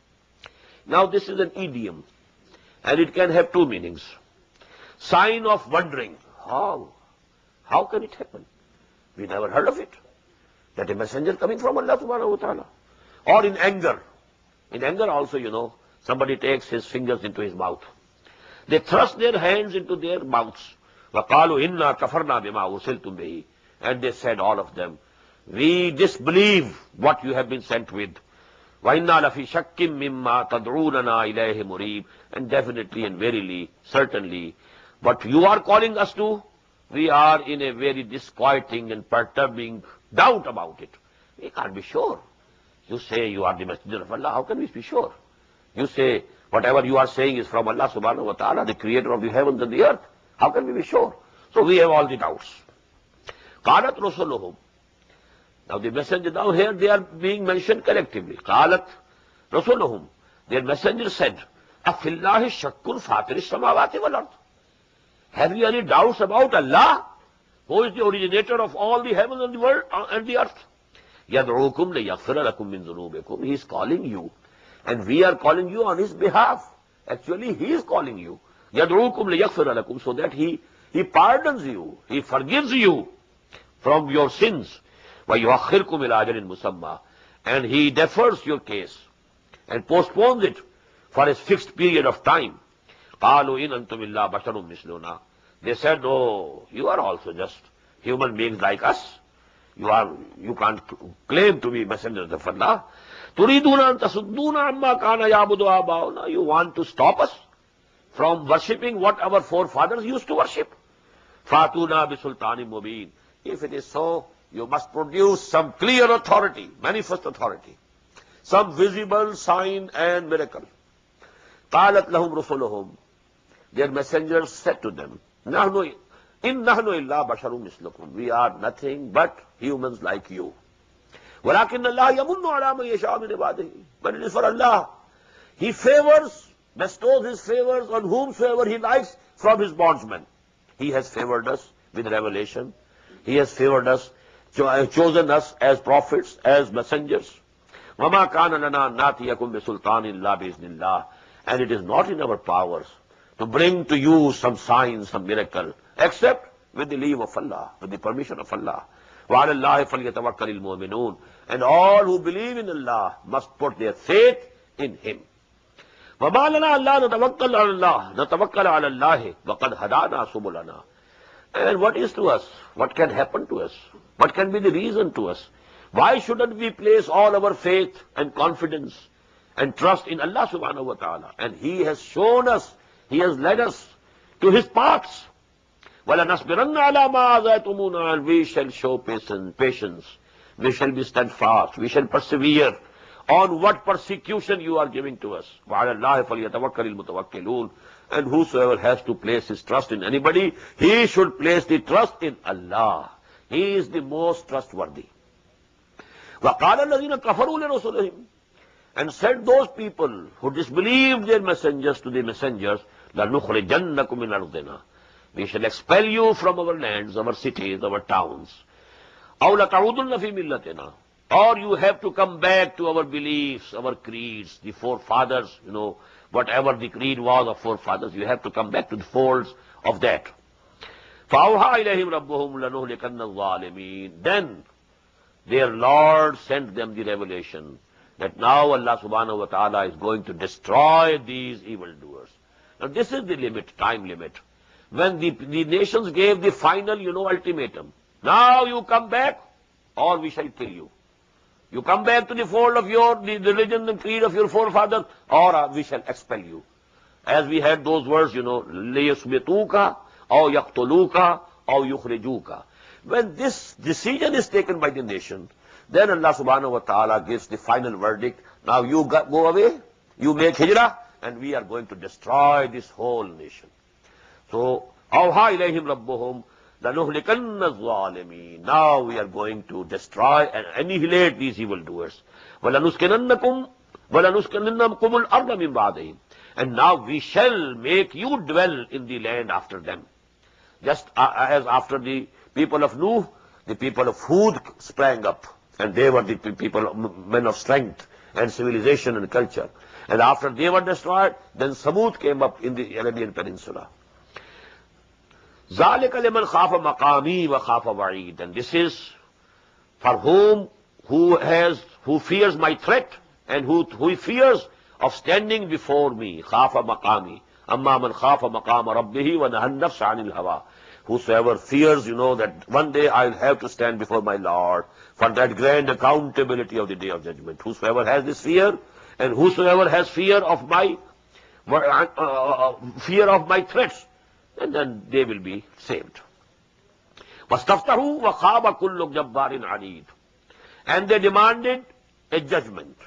Now this is an idiom, and it can have two meanings. Sign of wondering. How? How can it happen? We never heard of it. That a messenger coming from Allah subhanahu wa ta'ala. Or in anger. In anger also, somebody takes his fingers into his mouth. They thrust their hands into their mouths. وَقَالُوا إِنَّا كَفَرْنَا بِمَا أُرْسِلْتُمْ بِهِ. And they said, all of them, we disbelieve what you have been sent with. وَإِنَّا لَفِي شَكٍّ مِّمَّا تَدْعُونَنَا إِلَيْهِ مُرِيبٍ. And definitely and verily, certainly, what you are calling us to, we are in a very disquieting and perturbing doubt about it. We can't be sure. You say you are the messenger of Allah. How can we be sure? You say whatever you are saying is from Allah subhanahu wa ta'ala, the creator of the heavens and the earth. How can we be sure? So we have all the doubts. قَالَتْ رُسُلُهُمْ. Now the messenger down here, they are being mentioned collectively. قَالَتْ رُسُلُهُمْ. Their messenger said, أَفِي اللَّهِ شَكٌّ فَاطِرِ السَّمَاوَاتِ وَالْأَرْضِ. Have you any doubts about Allah, who is the originator of all the heavens and the world and the earth? يَدْعُوكُمْ لِيَغْفِرَ لَكُمْ مِنْ ذُنُوبِكُمْ. He is calling you, and we are calling you on his behalf. Actually, he is calling you. يَدْعُوكُمْ لِيَغْفِرَ لَكُمْ, so that he pardons you, he forgives you from your sins. وَيُؤَخِّرْكُمْ إِلَىٰ أَجَلٍ مُّسَمًّى. And he defers your case and postpones it for a fixed period of time. قَالُوا إِنْ أَنْتُمْ إِلَّا بَشَرٌ مِثْلُنَا. They said, "Oh, you are also just human beings like us. You can't claim to be messengers of Allah. Turiduna an tasudduna amma kana yabudu abauna. You want to stop us from worshipping what our forefathers used to worship. Fatuna bi sultani mubin. If it is so, you must produce some clear authority, manifest authority, some visible sign and miracle." قالت لهم رسلهم. Their messengers said to them, "Nahnu in nahnu illa basharum mislukum." We are nothing but humans like you. وَلَكِنَّ اللَّهَ يَمُنُّ عَلَى مَن يَشَاءُ مِنْ عِبَادِهِ. But it is for Allah. He bestows His favors on whomsoever He likes from His bondsmen. He has favored us with revelation. He has favored us, chosen us as prophets, as messengers. وَمَا كَانَ لَنَا نَاتِيَكُمْ بِسُلْطَانٍ إِلَّا بِإِذْنِ اللَّهِ. And it is not in our powers to bring to you some sign, some miracle, except with the leave of Allah, with the permission of Allah. وَعَلَى اللَّهِ فَلْيَتَوَكَّلِ الْمُؤْمِنُونَ. And all who believe in Allah must put their faith in Him. وَمَا لَنَا أَلَّا نَتَوَكَّلَ عَلَى اللَّهِ وَقَدْ هَدَانَا سُبُلَنَا. And what is to us? What can happen to us? What can be the reason to us? Why shouldn't we place all our faith and confidence and trust in Allah subhanahu wa ta'ala? And He has shown us, He has led us to His paths. وَلَنَصْبِرَنَّ عَلَى مَا آذَيْتُمُونَا. And we shall show patience. We shall be steadfast. We shall persevere on what persecution you are giving to us. وَعَلَى اللَّهِ فَلْيَتَوَكَّلِ الْمُتَوَكِّلُونَ. And whosoever has to place his trust in anybody, he should place the trust in Allah. He is the most trustworthy. وَقَالَ الَّذِينَ كَفَرُوا لِرُسُلِهِمْ. And said those people who disbelieved their messengers to the messengers, لَنُخْرِجَنَّكُمْ مِنْ أَرْضِنَا. We shall expel you from our lands, our cities, our towns. أَوْ لَتَعُودُنَّ فِي مِلَّتِنَا. Or you have to come back to our beliefs, our creeds, the forefathers, whatever the creed was of forefathers, you have to come back to the folds of that. فَأَوْحَى إِلَيْهِمْ رَبُّهُمْ لَنُهْلِكَنَّ الظَّالِمِينَ. Then their Lord sent them the revelation that now Allah subhanahu wa ta'ala is going to destroy these evildoers. Now this is the limit, time limit. When the nations gave the final, ultimatum. Now you come back or we shall kill you. You come back to the fold of the religion and creed of your forefathers, or we shall expel you. As we had those words, لِيَسْبِتُوكَ أَوْ يَقْتُلُوكَ أَوْ يُخْرِجُوكَ. When this decision is taken by the nation, then Allah subhanahu wa ta'ala gives the final verdict. Now you go away, you make hijrah, and we are going to destroy this whole nation. So, أَوْحَى إِلَيْهِمْ رَبُّهُمْ لَنُهْلِكَنَّ الظَّالِمِينَ. Now we are going to destroy and annihilate these evildoers. وَلَنُسْكِنَنَّكُمْ الْأَرْضَ مِنْ بَعْدِهِمْ. And now we shall make you dwell in the land after them. Just as after the people of Nuh, the people of Hud sprang up. And they were the people, men of strength and civilization and culture. And after they were destroyed, then Samud came up in the Arabian Peninsula. ذَلِكَ لِمَنْ خَافَ مَقَامِي وَخَافَ وَعِيدٍ. And this is for who fears my threat and who fears of standing before me. خَافَ مَقَامِي. أَمَّا مَنْ خَافَ مَقَامَ رَبِّهِ وَنَهَى النَّفْسَ عَنِ الْهَوَىٰ. Whosoever fears, that one day I'll have to stand before my Lord for that grand accountability of the Day of Judgment. Whosoever has this fear, and whosoever has fear of my threats, and then they will be saved. وَاسْتَفْتَحُوا وَخَابَ كُلُّ جَبَّارٍ عَنِيدٍ. And they demanded a judgment.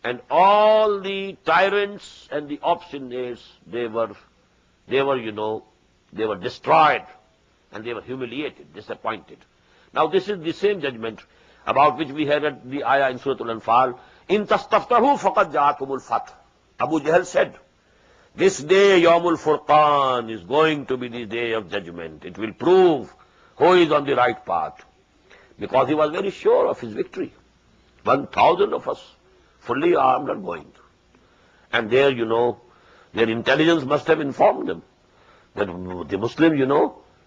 And all the tyrants and the obstinates, they were destroyed, and they were humiliated, disappointed. Now this is the same judgment about which we had the ayah in Surah Al-Anfal. إِن تَسْتَفْتَحُوا فَقَدْ جَاءَكُمُ الْفَتْحُ. Abu Jahl said, this day, Yawmul Furqan, is going to be the day of judgment. It will prove who is on the right path. Because he was very sure of his victory. 1,000 of us, fully armed, are going. And there, their intelligence must have informed them that the Muslims,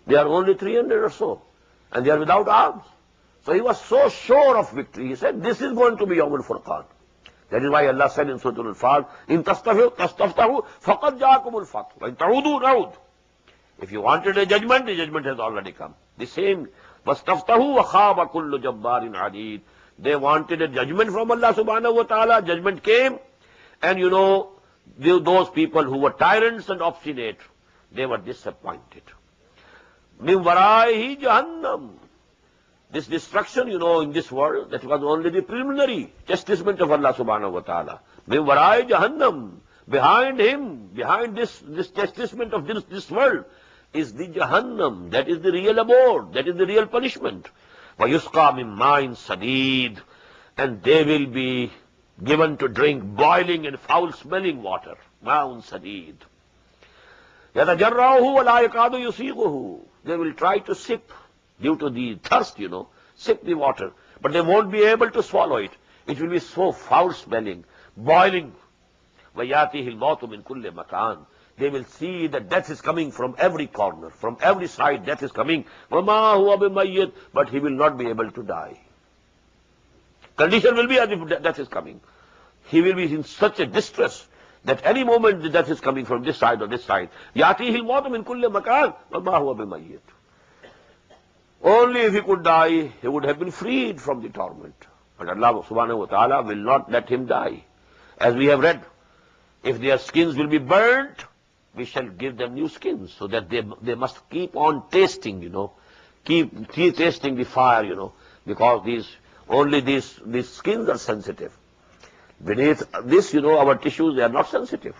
they are only 300 or so. And they are without arms. So he was so sure of victory. He said, this is going to be Yawmul Furqan. That is why Allah said in Surah Al-Anfal, إِن تَسْتَفْتَحُوا فَقَدْ جَاءَكُمُ الْفَتْحُ وَإِن تَعُودُوا نَعُودُ. If you wanted a judgment, the judgment has already come. The same, وَاسْتَفْتَهُ وَخَابَ كُلُّ جَبَّارٍ عَنِيدٍ. They wanted a judgment from Allah subhanahu wa ta'ala. Judgment came, and those people who were tyrants and obstinate, they were disappointed. مِنْ وَرَائِهِ جَهَنَّمْ. This destruction, in this world, that was only the preliminary chastisement of Allah subhanahu wa ta'ala. مِنْ وَرَائِهِ جَهَنَّمْ. Behind him, behind this chastisement of this world, is the Jahannam. That is the real abode. That is the real punishment. وَيُسْقَى مِن مَّاءٍ صَدِيدٍ. And they will be given to drink boiling and foul-smelling water. مَاءٌ صَدِيدٌ. يَتَجَرَّعُهُ وَلَا يَكَادُ يُسِيغُهُ. They will try to sip due to the thirst, sip the water. But they won't be able to swallow it. It will be so foul-smelling, boiling. وَيَاتِهِ الْمَوْتُ مِن كُلِّ مَكَانٍ. They will see that death is coming from every corner, from every side death is coming. وَمَا هُوَ بِمَيِّتٍ. But he will not be able to die. Condition will be as if death is coming. He will be in such a distress that any moment the death is coming from this side or this side. يَاتِهِ الْمَوْتُ مِن كُلِّ مَكَانٍ وَمَا هُوَ بِمَيِّتٍ. Only if he could die, he would have been freed from the torment. But Allah subhanahu wa ta'ala will not let him die. As we have read, if their skins will be burnt, we shall give them new skins, so that they must keep on tasting, keep tasting the fire, because only these skins are sensitive. Beneath this, our tissues, they are not sensitive.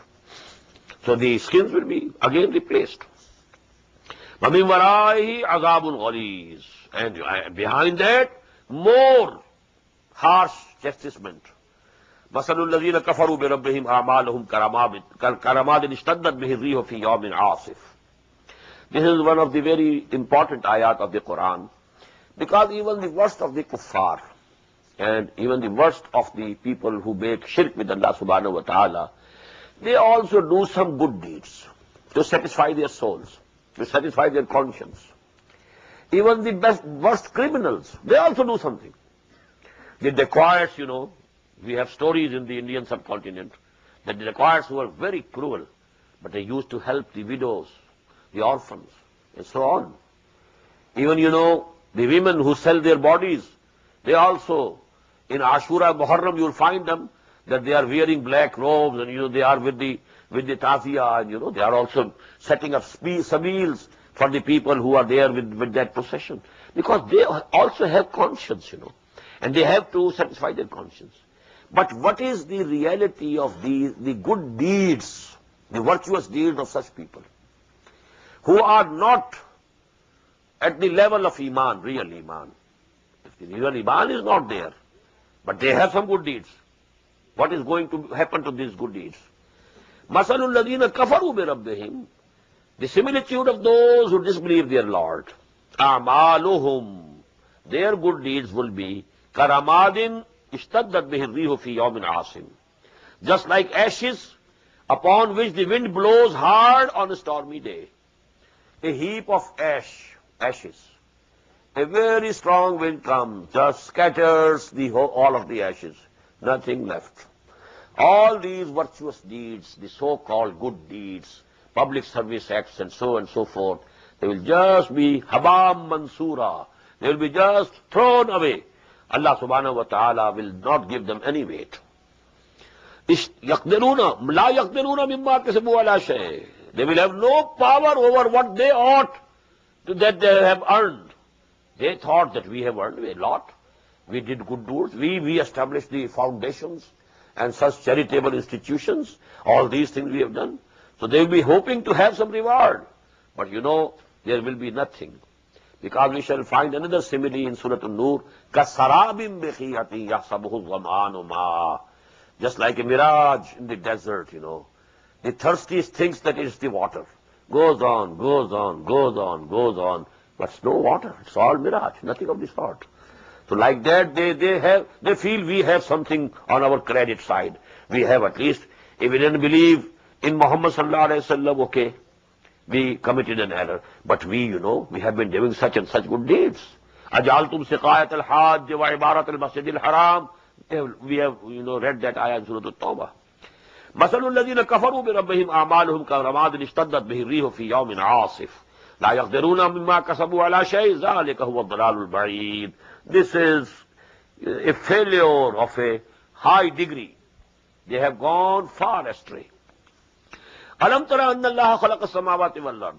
So the skins will be again replaced. وَمِن وَرَائِهِ عَذَابٌ غَلِيظٌ. And behind that, more harsh chastisement. مَثَلُ الَّذِينَ كَفَرُوا بِرَبِّهِمْ أَعْمَالُهُمْ كَرَمَادٍ اشْتَدَّتْ بِهِ الرِّيحُ فِي يَوْمٍ عَاصِفٍ. This is one of the very important ayat of the Quran, because even the worst of the kuffar and even the worst of the people who make shirk with Allah subhanahu wa ta'ala, they also do some good deeds to satisfy their souls, to satisfy their conscience. Even the worst criminals, they also do something. The dacoits, we have stories in the Indian subcontinent that the dacoits were very cruel, but they used to help the widows, the orphans, and so on. Even, the women who sell their bodies, they also, in Ashura, Muharram, you'll find them, that they are wearing black robes, and, they are with the taziyah, and, they are also setting up sabils for the people who are there with that procession. Because they also have conscience, and they have to satisfy their conscience. But what is the reality of the good deeds, the virtuous deeds of such people, who are not at the level of Iman, real Iman? If the real Iman is not there, but they have some good deeds, what is going to happen to these good deeds? مَثَلُ الَّذِينَ كَفَرُوا بِرَبِّهِمْ. The similitude of those who disbelieve their Lord. أَعْمَالُهُمْ. Their good deeds will be كَرَمَادٍ اشْتَدَّتْ بِهِ الرِّيحُ فِي يَوْمٍ عَاصِفٍ. Just like ashes upon which the wind blows hard on a stormy day. A heap of ashes. A very strong wind comes, just scatters all of the ashes. Nothing left. All these virtuous deeds, the so-called good deeds, public service acts and so forth, they will just be habam mansura. They will be just thrown away. Allah subhanahu wa ta'ala will not give them any weight. يَقْدِرُونَ لَا يَقْدِرُونَ مِمَّا كَسَبُوا عَلَى شَيْءٍ. They will have no power over what they ought that they have earned. They thought that we have earned a lot. We did good deeds. We established the foundations and such charitable institutions. All these things we have done. So they will be hoping to have some reward. But there will be nothing. Because we shall find another simile in Surah An-Nur. كَسَرَابٍ بِخِيَةٍ يَحْسَبُهُ الظَّمْآنُ مَاءً. Just like a mirage in the desert, The thirstiest thinks that it's the water. Goes on, goes on, goes on, goes on. But it's no water. It's all mirage. Nothing of the sort. So like that, they feel we have something on our credit side. We have at least, if we didn't believe in Muhammad sallallahu alaihi wasallam, okay, we committed an error. But we have been doing such and such good deeds. أَجَعَلْتُمْ سِقَايَةَ الْحَاجِّ وَعِبَارَةَ الْمَسْجِدِ الْحَرَامِ. We have, read that ayah in Surah At-Tawbah. مَثَلُ الَّذِينَ كَفَرُوا بِرَبِّهِمْ أَعْمَالُهُمْ كَرَمَادٍ اشْتَدَّتْ بِهِ الرِّيحُ فِي يَوْمٍ عَاصِفٍ. لا يقدرون مما كسبوا على شيء ذلك هو الضلال البعيد. This is a failure of a high degree. They have gone far astray. Alam tara anna Allah khalaqa samawati wal ard.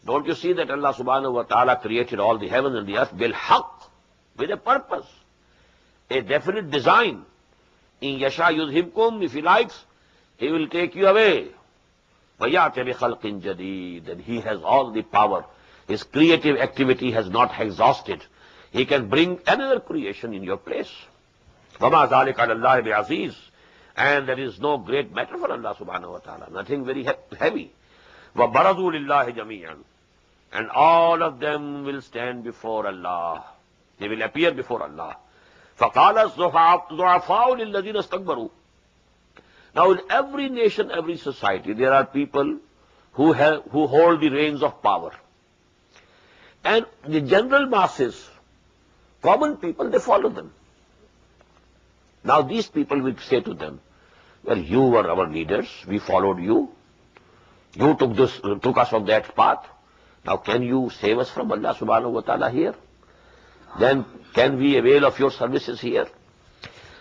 Don't you see that Allah subhanahu wa ta'ala created all the heavens and the earth bil haqq, with a purpose, a definite design. In yasha yuzhibkum, if he likes, he will take you away. وَيَأْتِ بِخَلْقٍ جَدِيدٍ. And he has all the power. His creative activity has not exhausted. He can bring another creation in your place. وَمَا ذَلِكَ عَلَى اللَّهِ بِعَزِيزٍ. And there is no great matter for Allah subhanahu wa ta'ala. Nothing very heavy. وَبَرَزُوا لِلَّهِ جَمِيعًا. And all of them will stand before Allah. They will appear before Allah. فَقَالَ الضُّعَفَاءُ لِلَّذِينَ اسْتَكْبَرُوا. Now in every nation, every society, there are people who hold the reins of power. And the general masses, common people, they follow them. Now these people will say to them, well, you were our leaders, we followed you. You took us from that path. Now can you save us from Allah subhanahu wa ta'ala here? Then can we avail of your services here?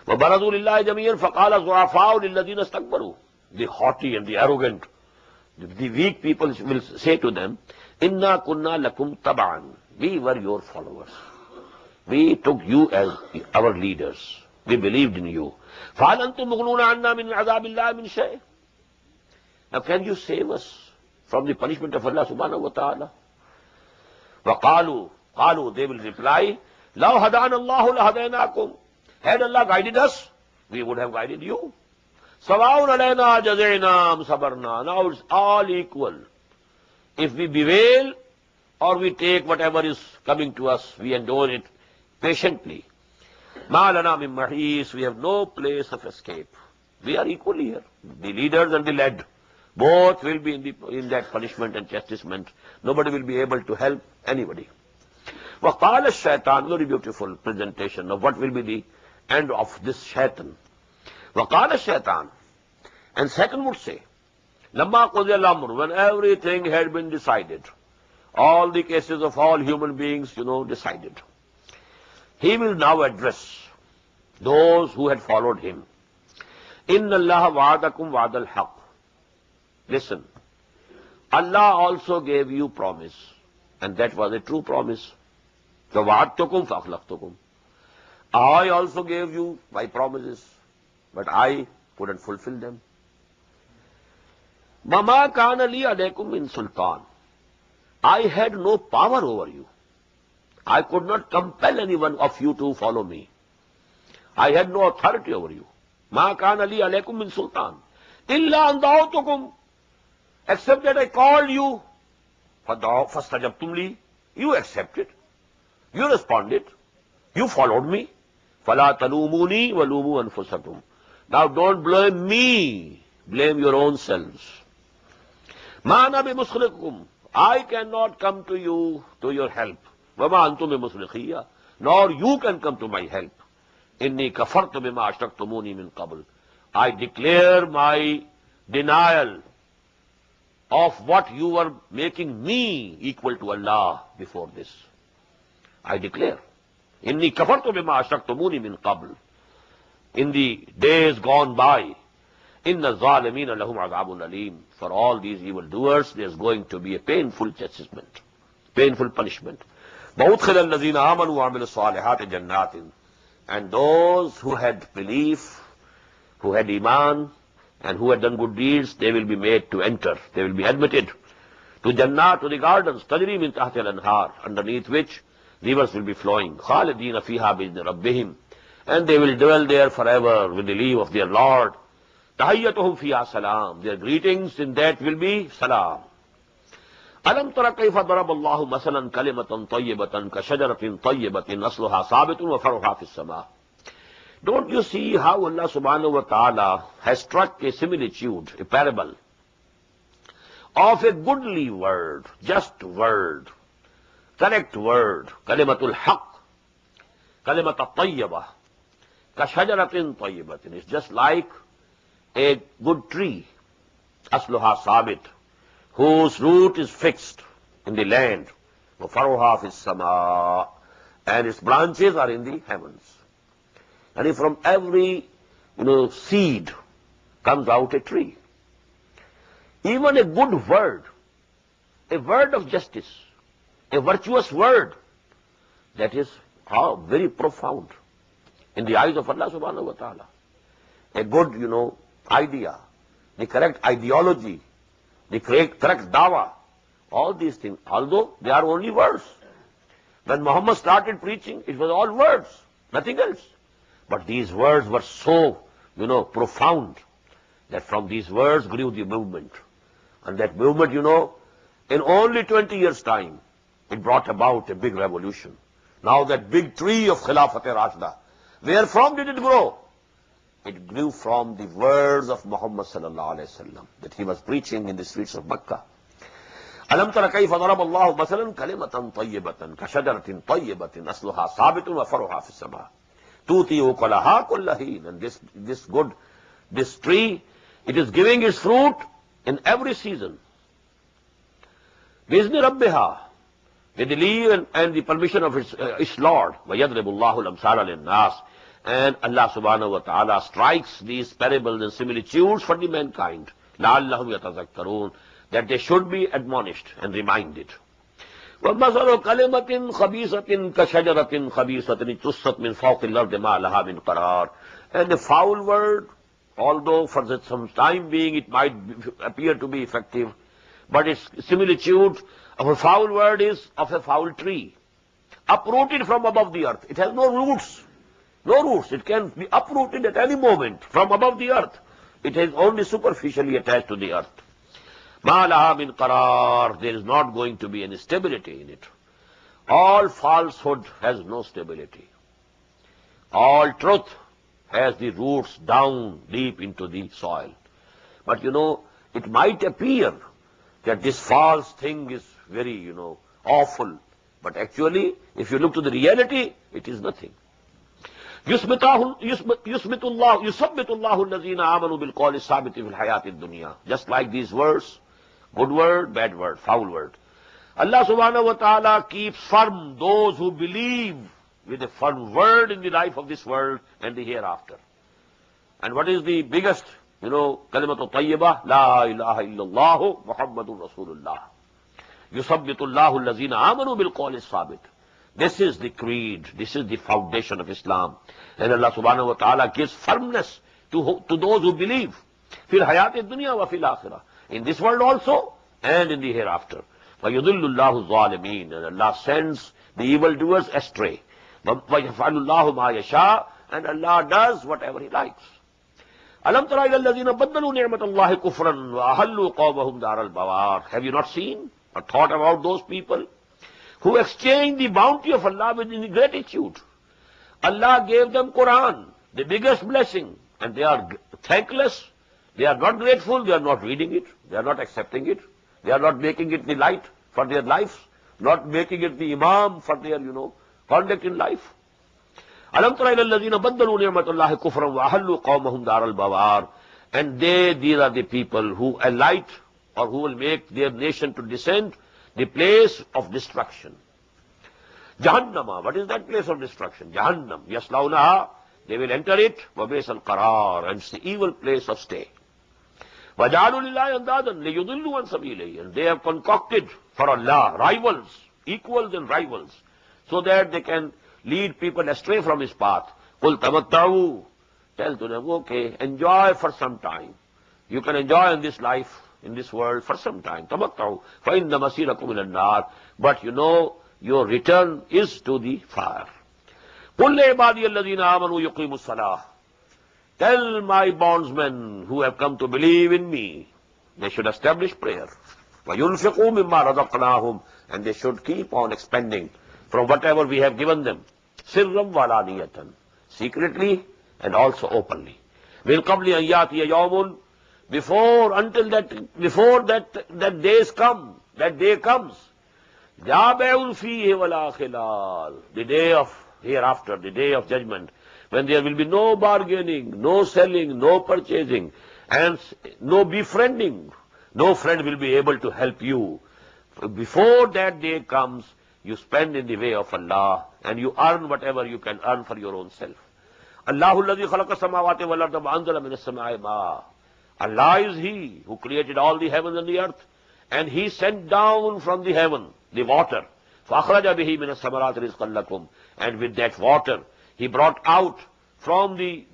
وَبَرَزُوا لِلَّهِ جَمِيعًا فَقَالَ الضُّعَفَاءُ لِلَّذِينَ اسْتَكْبَرُوا. The haughty and the arrogant, the weak people will say to them, إِنَّا كُنَّا لَكُمْ تَبَعًا. We were your followers. We took you as our leaders. We believed in you. فَهَلْ أَنْتُمْ مُغْنُونَ عَنَّا مِنْ عَذَابِ اللَّهِ مِنْ شَيْءٍ. Now can you save us from the punishment of Allah subhanahu wa ta'ala? وَقَالُوا, they will reply, لَوْ هَدَانَ اللَّهُ لَهَدَيْنَاكُمْ. Had Allah guided us, we would have guided you. سَوَاءٌ عَلَيْنَا جَزَيْنَا صَبَرْنَا. Now it's all equal. If we bewail or we take whatever is coming to us, we endure it patiently. مَا لَنَا مِن مَحِيصٍ. We have no place of escape. We are equal here. The leaders and the led, both will be in that punishment and chastisement. Nobody will be able to help anybody. وَقَالَ الشَّيْطَانُ. Very beautiful presentation of what will be the end of this shaitan. وَقَالَ الشَّيْطَانُ. And Satan would say, لَمَّا قُضِيَ الْأَمْرُ. When everything had been decided, all the cases of all human beings, decided, he will now address those who had followed him. إِنَّ اللَّهَ وَعَدَكُمْ وَعْدَ الْحَقِّ. Listen, Allah also gave you promise, and that was a true promise. فَوَعَدْتُكُمْ فَأَخْلَفْتُكُمْ. I also gave you my promises, but I couldn't fulfill them. مَمَا كَانَ لِي عَلَيْكُمْ مِنْ سُلْطَانٍ. I had no power over you. I could not compel anyone of you to follow me. I had no authority over you. مَا كَانَ لِي عَلَيْكُمْ مِنْ سُلْطَانٍ إِلَّا أَنْ دَعَوْتُكُمْ. Except that I called you. فَاسْتَجَبْتُمْ لِي. You accepted. You responded. You followed me. فَلَا تَلُومُونِي وَلُومُوا أَنفُسَكُمْ. Now don't blame me. Blame your own selves. مَا أَنَا بِمُصْرِخِكُمْ. I cannot come to you, to your help. وَمَا أَنْتُمْ بِمُصْرِخِيَّ. Nor you can come to my help. إِنِّي كَفَرْتُ بِمَا أَشْرَكْتُمُونِي مِنْ قَبْلِ. I declare my denial of what you were making me equal to Allah before this. I declare. إِنِّي كَفَرْتُ بِمَا أَشْرَكْتُمُونِي مِنْ قَبْلِ. In the days gone by, إِنَّ الظَّالِمِينَ لَهُمْ عَذَابٌ أَلِيمٌ. For all these evildoers, there's going to be a painful chastisement, painful punishment. وَأُدْخِلَ الَّذِينَ آمَنُوا وَعَمِلُوا الصَّالِحَاتِ جَنَّاتٍ. And those who had belief, who had iman, and who had done good deeds, they will be made to enter. They will be admitted to Jannah, to the gardens, تَجْرِي مِنْ تَحْتِهَا الْأَنْهَارُ, underneath which rivers will be flowing. خَالِدِينَ فِيهَا بِإِذْنِ رَبِّهِمْ. And they will dwell there forever with the leave of their Lord. تَحِيَّتُهُمْ فِيهَا سَلَامٌ. Their greetings in that will be salam. أَلَمْ تَرَ كَيْفَ ضَرَبَ اللَّهُ مَثَلًا كَلِمَةً طَيِّبَةً كَشَجَرَةٍ طَيِّبَةٍ أَصْلُهَا ثَابِتٌ وَفَرْعُهَا فِي السَّمَاءِ. Don't you see how Allah subhanahu wa ta'ala has struck a similitude, a parable of a goodly word, just word, correct word, kalimatul haqq, kalimatul tayyibah, kashajaratin tayyibatin. It's just like a good tree, asluha sabit, whose root is fixed, in the land. وَفَرُعُهَا فِي السَّمَاءِ, and its branches are in the heavens. And from every, seed comes out a tree. Even a good word, a word of justice, a virtuous word, that is very profound in the eyes of Allah subhanahu wa ta'ala. A good, idea, the correct ideology, the correct dawah, all these things, although they are only words. When Muhammad started preaching, it was all words, nothing else. But these words were so, profound, that from these words grew the movement. And that movement, in only 20 years' time, it brought about a big revolution. Now that big tree of Khilafat-e-Rashida, where from did it grow? It grew from the words of Muhammad sallallahu alayhi wa sallam, that he was preaching in the streets of Makkah. أَلَمْ تَرَ كَيْفَ ضَرَبَ اللَّهُ مَثَلًا كَلِمَةً طَيِّبَةً كَشَجَرَةٍ طَيِّبَةٍ أَصْلُهَا ثَابِتٌ وَفَرْعُهَا فِي السَّمَاءِ تُؤْتِي أُكُلَهَا كُلَّ حِينٍ. And this tree, it is giving its fruit in every season. بِإِذْنِ رَبِّهَا, with the leave and the permission of its Lord. وَيَضْرِبُ اللَّهُ الْأَمْثَالَ لِلنَّاسِ, and Allah subhanahu wa ta'ala strikes these parables and similitudes for the mankind. لَعَلَّهُمْ يَتَذَكَّرُونَ, that they should be admonished and reminded. وَمَثَلُ كَلِمَةٍ خَبِيثَةٍ كَشَجَرَةٍ خَبِيثَةٍ اجْتُثَّتْ مِنْ فَوْقِ الْأَرْضِ مَا لَهَا مِنْ قَرَارٍ. And a foul word, although for some time being it might appear to be effective, but its similitude of a foul word is of a foul tree, uprooted from above the earth. It has no roots. No roots. It can be uprooted at any moment from above the earth. It is only superficially attached to the earth. مَا لَهَا مِنْ قَرَارٍ. There is not going to be any stability in it. All falsehood has no stability. All truth has the roots down deep into the soil. But it might appear that this false thing is very, awful. But actually, if you look to the reality, it is nothing. يُثْبِتُ اللَّهُ الَّذِينَ آمَنُوا بِالْقَوْلِ الثَّابِتِ فِي الْحَيَاةِ الدُّنْيَا. Just like these words, good word, bad word, foul word. Allah subhanahu wa ta'ala keeps firm those who believe with a firm word in the life of this world and the hereafter. And what is the biggest, kalimatu tayyibah? La ilaha illallah Muhammadur Rasulullah. يُثَبِّتُ اللَّهُ الَّذِينَ آمَنُوا بِالْقَوْلِ الثَّابِتِ. This is the creed, this is the foundation of Islam. And Allah subhanahu wa ta'ala gives firmness to those who believe. فِي الْحَيَاةِ الدُّنْيَا وَفِي الْآخِرَةِ. In this world also, and in the hereafter. وَيُضِلُّ اللَّهُ الظَّالِمِينَ. And Allah sends the evildoers astray. وَيَفْعَلُ اللَّهُ مَا يَشَاءُ. And Allah does whatever He likes. أَلَمْ تَرَ إِلَى الَّذِينَ بَدَّلُوا نِعْمَةَ اللَّهِ كُفْرًا وَأَحَلُّوا قَوْمَهُمْ دَارَ الْبَوَارِ. Have you not seen or thought about those people who exchanged the bounty of Allah with ingratitude? Allah gave them Quran, the biggest blessing, and they are thankless. They are not grateful, they are not reading it, they are not accepting it, they are not making it the light for their lives, not making it the imam for their, conduct in life. أَلَمْ تَرَ إِلَى الَّذِينَ بَدَّلُوا نِعْمَةَ اللَّهِ كُفْرًا وَأَحَلُّوا قَوْمَهُمْ دَارَ الْبَوَارِ. And these are the people who alight, or who will make their nation to descend the place of destruction. Jahannama, what is that place of destruction? Jahannam, yaslaunaha, they will enter it, وَبِئْسَ الْقَرَارِ, and it's the evil place of stay. وَجَعَلُوا لِلَّهِ أَنْدَادًا لِيُضِلُّوا عَنْ سَبِيلِهِ. And they have concocted for Allah rivals, equals and rivals, so that they can lead people astray from His path. قُلْ تَمَتَّعُوا. Tell to them, okay, enjoy for some time. You can enjoy in this life, in this world, for some time. تَمَتَّعُوا فَإِنَّ مَصِيرَكُمْ إِلَى النَّارِ. But your return is to the fire. قُلْ لِعِبَادِيَ الَّذِينَ آمَنُوا يُقِيمُوا الصَّلَاةَ. Tell my bondsmen who have come to believe in me, they should establish prayer. وَيُنْفِقُوا مِمَّا رَزَقْنَاهُمْ. And they should keep on expending from whatever we have given them. سِرًّا وَعَلَانِيَةً. Secretly and also openly. مِنْ قَبْلِ أَنْ يَأْتِيَ يَوْمٌ. Before that days come, that day comes. لَا بَيْعٌ فِيهِ وَلَا خِلَالٌ. The day of hereafter, the day of judgment, when there will be no bargaining, no selling, no purchasing, and no befriending. No friend will be able to help you. Before that day comes, you spend in the way of Allah, and you earn whatever you can earn for your own self. Allahu alladhi khalaqa samawati wal arda wa anzala minas samai ma. Allah is He who created all the heavens and the earth, and He sent down from the heaven the water. فَأَخْرَجَ بِهِ مِنَ الثَّمَرَاتِ رِزْقًا لَكُمْ. And with that water, He brought out from in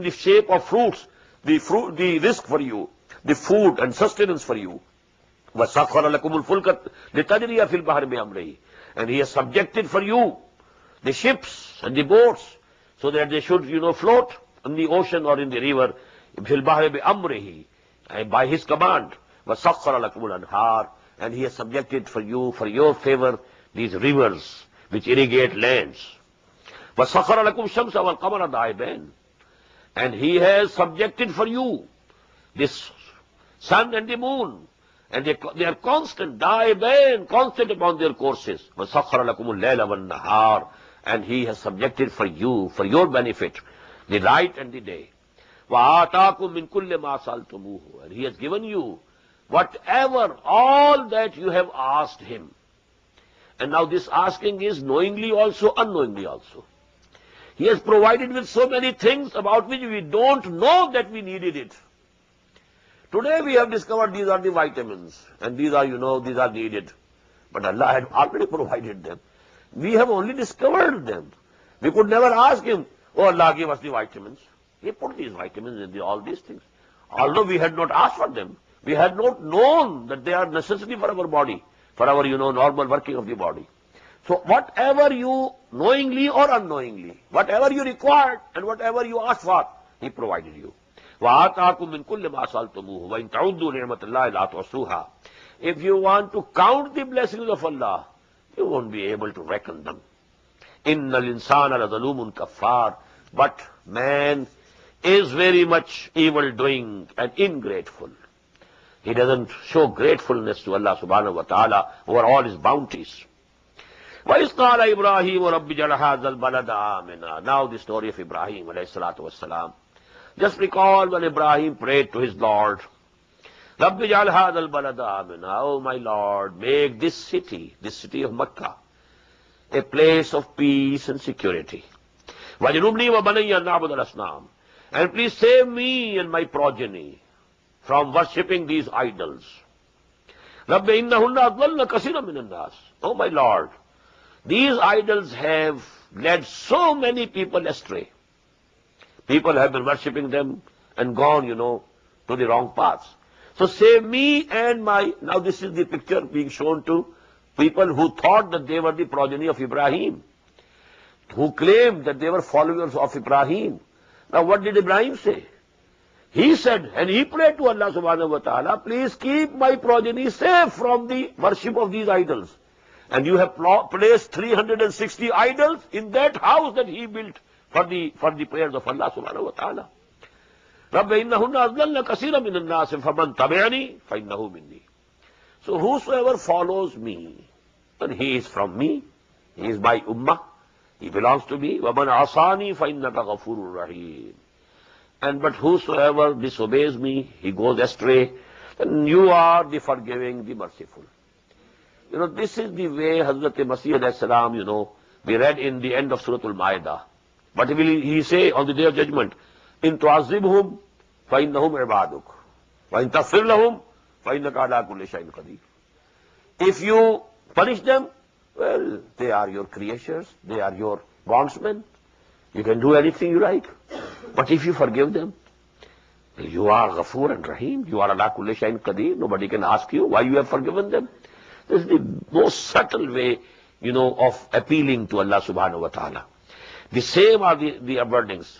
the shape of fruits, the risk for you, the food and sustenance for you. وَسَخَّرَ لَكُمُ الْفُلْكَ لِتَجْرِيَ فِي الْبَحْرِ بِأَمْرِهِ. And He has subjected for you the ships and the boats, so that they should, float in the ocean or in the river, فِي الْبَحْرِ بِأَمْرِهِ, and by His command. وَسَخَّرَ لَكُمُ الْأَنْهَارِ. And He has subjected for you, for your favor, these rivers which irrigate lands. وَسَخَّرَ لَكُمْ الشَّمْسَ وَالْقَمَرَ دَائِبَيْنِ. And He has subjected for you this sun and the moon, and they are constant, constant upon their courses. وَسَخَّرَ لَكُمُ اللَّيْلَ وَالنَّهَارِ. And He has subjected for you, for your benefit, the night and the day. وَآتَاكُم مِّن كُلِّ مَا سَأَلْتُمُوهُ. And He has given you whatever, all that you have asked Him. And now this asking is knowingly also, unknowingly also. He has provided with so many things about which we don't know that we needed it. Today we have discovered these are the vitamins, and these are, these are needed. But Allah had already provided them. We have only discovered them. We could never ask Him, oh Allah, give us the vitamins. He put these vitamins in all these things. Although we had not asked for them, we had not known that they are necessary for our body, for our, normal working of the body. So whatever you, knowingly or unknowingly, whatever you required and whatever you asked for, He provided you. وَآتَاكُم مِّن كُلِّ مَا سَأَلْتُمُوهُ وَإِن تَعُدُّوا نِعْمَةَ اللَّهِ لَا تُحْصُوهَا. If you want to count the blessings of Allah, you won't be able to reckon them. إِنَّ الْإِنسَانَ لَظَلُومٌ كَفَّارٌ. But man is very much evil-doing and ingrateful. He doesn't show gratefulness to Allah subhanahu wa ta'ala over all His bounties. وَإِذْ قَالَ إِبْرَاهِيمُ رَبِّ اجْعَلْ هَٰذَا الْبَلَدَ آمِنًا. Now the story of Ibrahim alayhi salatu wassalam. Just recall when Ibrahim prayed to his Lord, رَبِّ اجْعَلْ هَٰذَا الْبَلَدَ آمِنًا. Oh my Lord, make this city of Mecca, a place of peace and security. وَجْنُبْنِي وَبَنِيَّ أَن نَعْبُدَ الْأَصْنَامَ. And please save me and my progeny from worshipping these idols. رَبِّ إِنَّهُنَّ أَضْلَلْنَ كَثِيرًا مِنَ النَّاسِ. Oh my Lord, these idols have led so many people astray. People have been worshipping them and gone, to the wrong paths. So save me and my... Now this is the picture being shown to people who thought that they were the progeny of Ibrahim, who claimed that they were followers of Ibrahim. Now what did Ibrahim say? He said, and he prayed to Allah subhanahu wa ta'ala, please keep my progeny safe from the worship of these idols. And you have placed 360 idols in that house that he built for the prayers of Allah subhanahu wa ta'ala. رَبَّ إِنَّهُنَّ أَضْلَلْنَ كَثِيرًا مِنَ النَّاسِ فَمَنْ تَبِعَنِي فَإِنَّهُ مِنِّي. So whosoever follows me, then he is from me, he is my ummah, he belongs to me. وَمَنْ عَصَانِي فَإِنَّكَ غَفُورٌ رَحِيمٌ. But whosoever disobeys me, he goes astray, then you are the forgiving, the merciful. This is the way Hazrat Masih alayhi salam, we read in the end of Surah Al-Ma'idah. What will he say on the Day of Judgment? إِن تُعَذِّبْهُمْ فَإِنَّهُمْ عِبَادُكَ وَإِن تَغْفِرْ لَهُمْ فَإِنَّكَ عَلَىٰ كُلِّ شَيْءٍ قَدِيرٌ. If you punish them, well, they are your creatures, they are your bondsmen. You can do anything you like. But if you forgive them, you are Ghafoor and Rahim, you are Ala Kulli Shay'in Qadir. Nobody can ask you why you have forgiven them. This is the most subtle way, of appealing to Allah subhanahu wa ta'ala. The same are the wordings.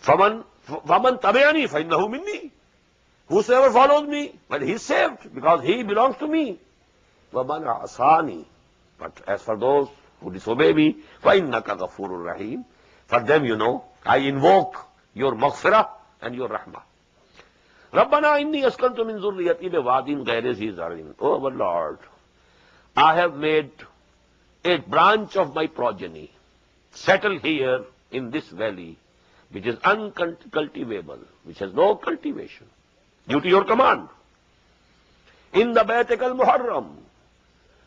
فَمَنْ تَبِعَنِي فَإِنَّهُ مِنِّي. Whosoever follows me, well, he is saved because he belongs to me. وَمَنْ عَصَانِي. But as for those who disobey me, فَإِنَّكَ غَفُورٌ رَحِيمٌ. For them, I invoke your maghfirah and your rahmah. رَبَّنَا إِنِّي أَسْكَنْتُ مِنْ ذُرِّيَّتِي بِوَادٍ غَيْرِ ذِي زَرْعٍ. Oh, our Lord, I have made a branch of my progeny settle here in this valley, which is uncultivable, which has no cultivation. due to your command. In the Bayt al-Muharram,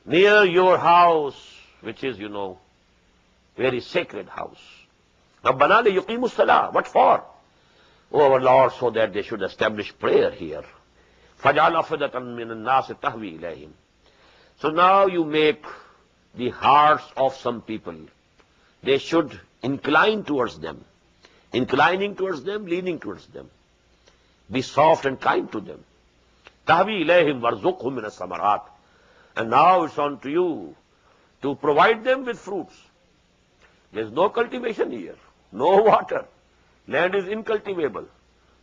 near your house, which is, very sacred house. Rabbana liyuqimu as-salah. What for? Oh, our Lord, so that they should establish prayer here. فَجَعَلْ أَفْئِدَةً مِّنَ النَّاسِ تَهْوِي إِلَيْهِمْ. So now you make the hearts of some people, they should incline towards them. Inclining towards them, leaning towards them. Be soft and kind to them. تَهْوِي إِلَيْهِمْ وَارْزُقْهُمْ مِنَ الثَّمَرَاتِ. And now it's on to you to provide them with fruits. There's no cultivation here, no water. Land is incultivable.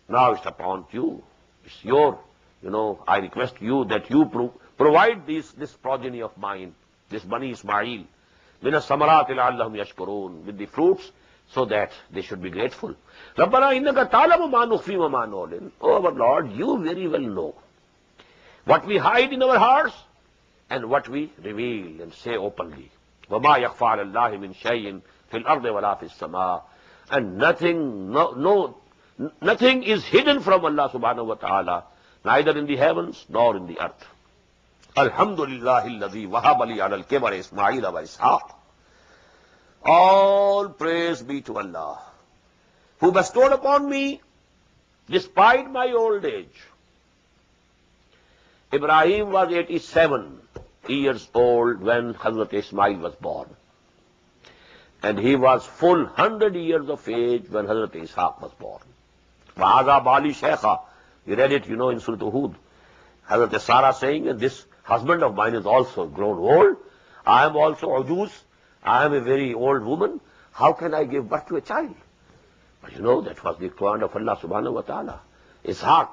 Now it's upon you. It's your, I request you that you provide this progeny of mine, this Bani Ismail, min as-samarat la'allahum yashkurun, with the fruits, so that they should be grateful. Rabbana innaka ta'lamu ma nukhfi wa ma nu'lin. Oh, our Lord, you very well know what we hide in our hearts and what we reveal and say openly. وَمَا يَخْفَى عَلَى اللَّهِ مِنْ شَيْءٍ فِي الْأَرْضِ وَلَا فِي السَّمَاءِ. And nothing is hidden from Allah subhanahu wa ta'ala, neither in the heavens nor in the earth. Alhamdulillahi alladhi wahaba li ala al-kibar Ismail wa Ishaq. All praise be to Allah, who bestowed upon me, despite my old age. Ibrahim was 87 years old when Hazrat Ismail was born. And he was full 100 years of age when Hazrat Ishaq was born. Wa'aza bali shaykha. You read it, in Surah Hud. Hazrat Sarah saying, and this husband of mine is also grown old. I am also ujuz. I am a very old woman. How can I give birth to a child? But that was the command of Allah subhanahu wa ta'ala. Ishaq.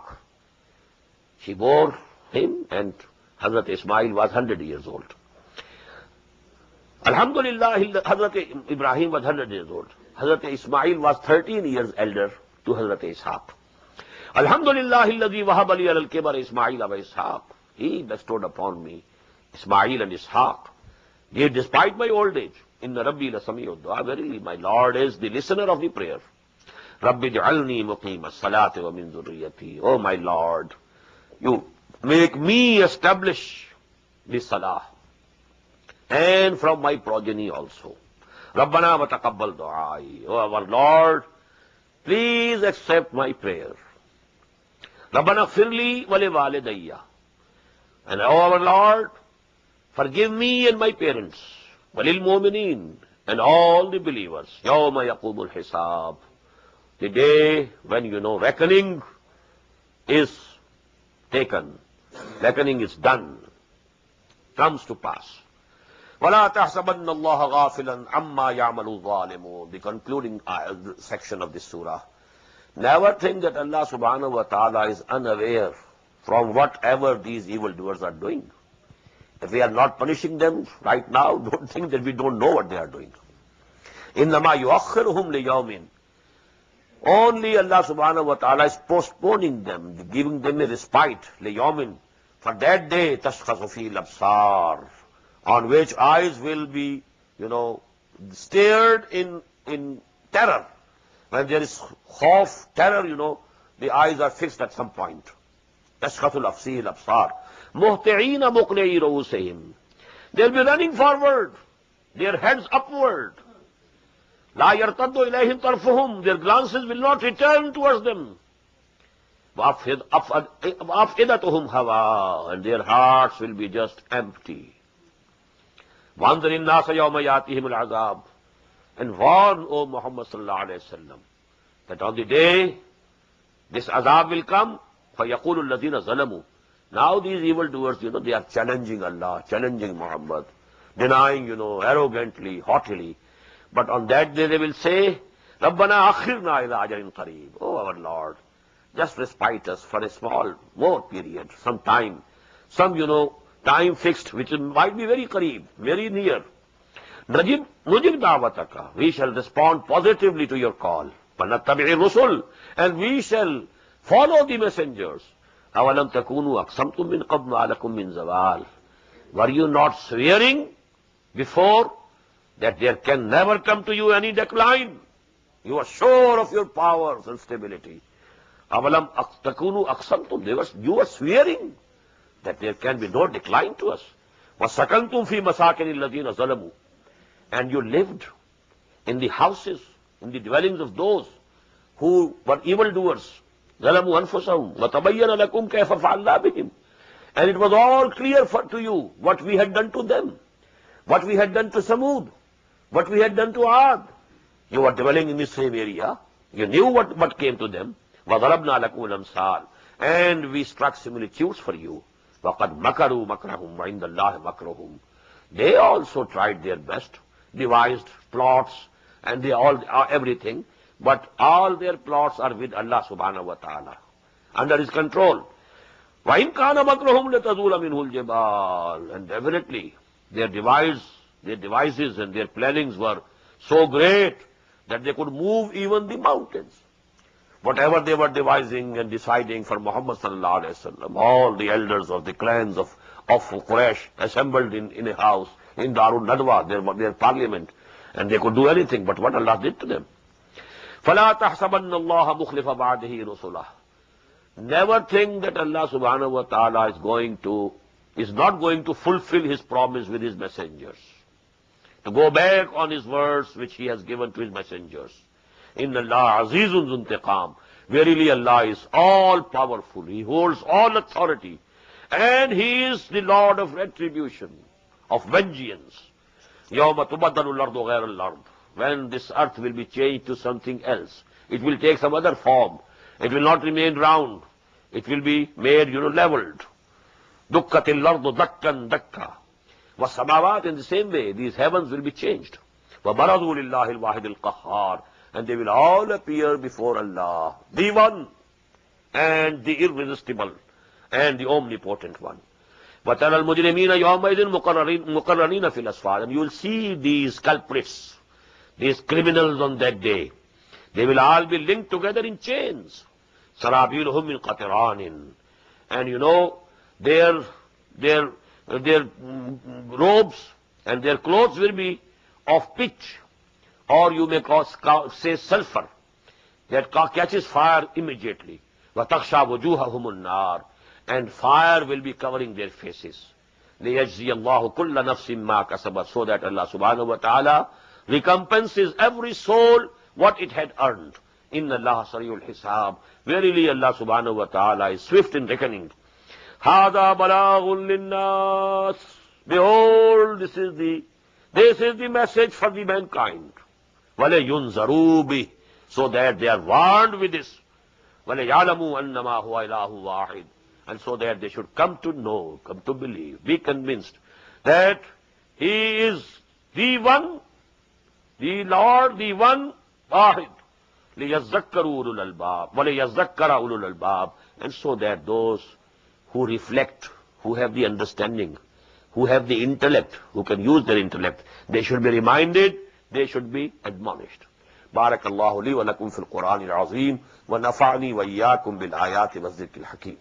She bore him, and Hazrat Ismail was 100 years old. Alhamdulillah, Hazrat Ibrahim was 100 years old. Hazrat Ismail was 13 years elder to Hazrat Ishaq. Alhamdulillah, alladhi wahaba li ala al-kibar Ismail wa Ishaq. He bestowed upon me Ismail and Ishaq. Yet despite my old age, inna Rabbi la sami'ud du'a, verily my Lord is the listener of the prayer. Rabbi ja'alni muqim as-salati wa min dhurriyyati. Oh my Lord, you make me establish the salah, and from my progeny also. Rabbana wa taqabbal du'ai. Oh our Lord, please accept my prayer. Rabbana firli wa li walidayya. And oh our Lord, forgive me and my parents. Walil mu'minin, and all the believers. Yawma yaqumul hisab. The day when, reckoning is taken. Reckoning is done. Comes to pass. وَلَا تَحْسَبَنَّ اللَّهَ غَافِلًا عَمَّا يَعْمَلُ الظَّالِمُونَ. The concluding section of this surah. Never think that Allah subhanahu wa ta'ala is unaware from whatever these evildoers are doing. If we are not punishing them right now, don't think that we don't know what they are doing. إِنَّمَا يُؤَخِّرُهُمْ لِيَوْمٍ. Only Allah subhanahu wa ta'ala is postponing them, giving them a respite, لِيَوْمٍ, for that day, تَشْخَصُ فِيهِ الْأَبْصَارِ, on which eyes will be, stared in terror. When there is khawf, terror, the eyes are fixed at some point. تَشْخَصُ فِيهِ الْأَبْصَارِ مُهْطِعِينَ مُقْنِعِي رُؤُوسِهِمْ. They'll be running forward, their heads upward. لَا يَرْتَدُّ إِلَيْهِمْ طَرْفُهُمْ. Their glances will not return towards them. وَأَفْئِدَتُهُمْ هَوَىٰ. And their hearts will be just empty. وَأَنذِرِ النَّاسَ يَوْمَ يَأْتِيهِمُ الْعَذَابُ. And warn, O Muhammad sallallahu alayhi wa sallam, that on the day this azab will come, فَيَقُولُ الَّذِينَ ظَلَمُوا. Now these evildoers, they are challenging Allah, challenging Muhammad, denying, arrogantly, haughtily. But on that day they will say, رَبَّنَا أَخِّرْنَا إِلَىٰ أَجَلٍ قَرِيبٍ. Oh our Lord, just respite us for a small, more period, some time. Some, time fixed, which might be very qareeb, very near. نُجِبْ دَعْوَتَكَ. We shall respond positively to your call. وَنَتَّبِعِ الرُّسُلِ. And we shall follow the messengers. أَوَلَمْ تَكُونُوا أَقْسَمْتُم مِّن قَبْلُ مَا لَكُم مِّن زَوَالٍ. Were you not swearing before that there can never come to you any decline? You are sure of your powers and stability. Avalam takunu aqsamtum. You were swearing that there can be no decline to us. وَسَكَنْتُمْ فِي مَسَاكِنِ الَّذِينَ ظَلَمُوا. And you lived in the houses, in the dwellings of those who were evildoers. ظَلَمُوا أَنفُسَهُمْ وَتَبَيَّنَ لَكُمْ كَيْفَ فَعَلْنَا بِهِمْ. And it was all clear to you what we had done to them, what we had done to Samud, what we had done to Ad. You were dwelling in the same area. You knew what came to them. وَضَرَبْنَا لَكُمُ الْأَمْثَالَ. And we struck similitudes for you. وَقَدْ مَكَرُوا مَكْرَهُمْ وَعِنْدَ اللَّهِ مَكْرُهُمْ. They also tried their best, devised plots, and they all everything. But all their plots are with Allah subhanahu wa ta'ala, under His control. وَإِنْ كَانَ مَكْرُهُمْ لَتَزُولَ مِنْهُ الْجِبَالِ. And definitely their devices and their plannings were so great that they could move even the mountains. Whatever they were devising and deciding for Muhammad sallallahu alaihi wasallam, all the elders of the clans of Quraysh assembled in a house in Darul Nadwa, their parliament, and they could do anything but what Allah did to them. فَلَا تَحْسَبَنَّ اللَّهَ مُخْلِفَ بَعْدِهِ رُسُلَهُ. Never think that Allah subhanahu wa ta'ala is not going to fulfill His promise with His messengers, to go back on His words which He has given to His messengers. Inna Allah azizun zuntiqam. Verily Allah is all powerful. He holds all authority. And He is the Lord of retribution, of vengeance. Yawma tubaddalu al-ardu ghayra al-ard. When this earth will be changed to something else, it will take some other form. It will not remain round. It will be made, leveled. Dukkatil ardu dakkan dakka. Wasamawat, in the same way, these heavens will be changed. وَبَرَضُوا لِلَّهِ الْوَاحِدِ الْقَهَّارِ. And they will all appear before Allah, the One, and the Irresistible, and the Omnipotent One. وَتَرَى الْمُجْرِمِينَ يَوْمَئِذٍ مُقَرَّنِينَ فِي الْأَصْفَادِ. And you will see these culprits, these criminals on that day. They will all be linked together in chains. سَرَابِيلُهُمْ مِنْ قَطِرَانٍ. And their robes and their clothes will be of pitch, or you may say sulfur, that catches fire immediately. وَتَخْشَى وُجُوهَهُمُ النَّارِ. And fire will be covering their faces. لِيَجْزِيَ اللَّهُ كُلَّ نَفْسٍ مَا كَسَبَتْ. So that Allah subhanahu wa ta'ala recompenses every soul what it had earned. Inna Allah sariyul hisab. Verily Allah subhanahu wa ta'ala is swift in reckoning. هَذَا بَلَاغٌ لِلنَّاسِ. Behold, this is the message for the mankind. وَلَيُنْزَرُوا بِهِ. So that they are warned with this. وَلَيَعْلَمُوا أَنَّمَا هُوَ إِلَهُ وَاحِدٌ. And so that they should come to know, come to believe, be convinced that He is the One, the Lord, the One, Wahid. لِيَذَّكَّرُوا أُولُو الْأَلْبَابِ وَلِيَذَّكَّرَ أُولُو الْأَلْبَابِ. And so that those who reflect, who have the understanding, who have the intellect, who can use their intellect, they should be reminded, they should be admonished. بارك الله لي ولكم في القرآن العظيم ونفعني وإياكم بالآيات والذكر الحكيم.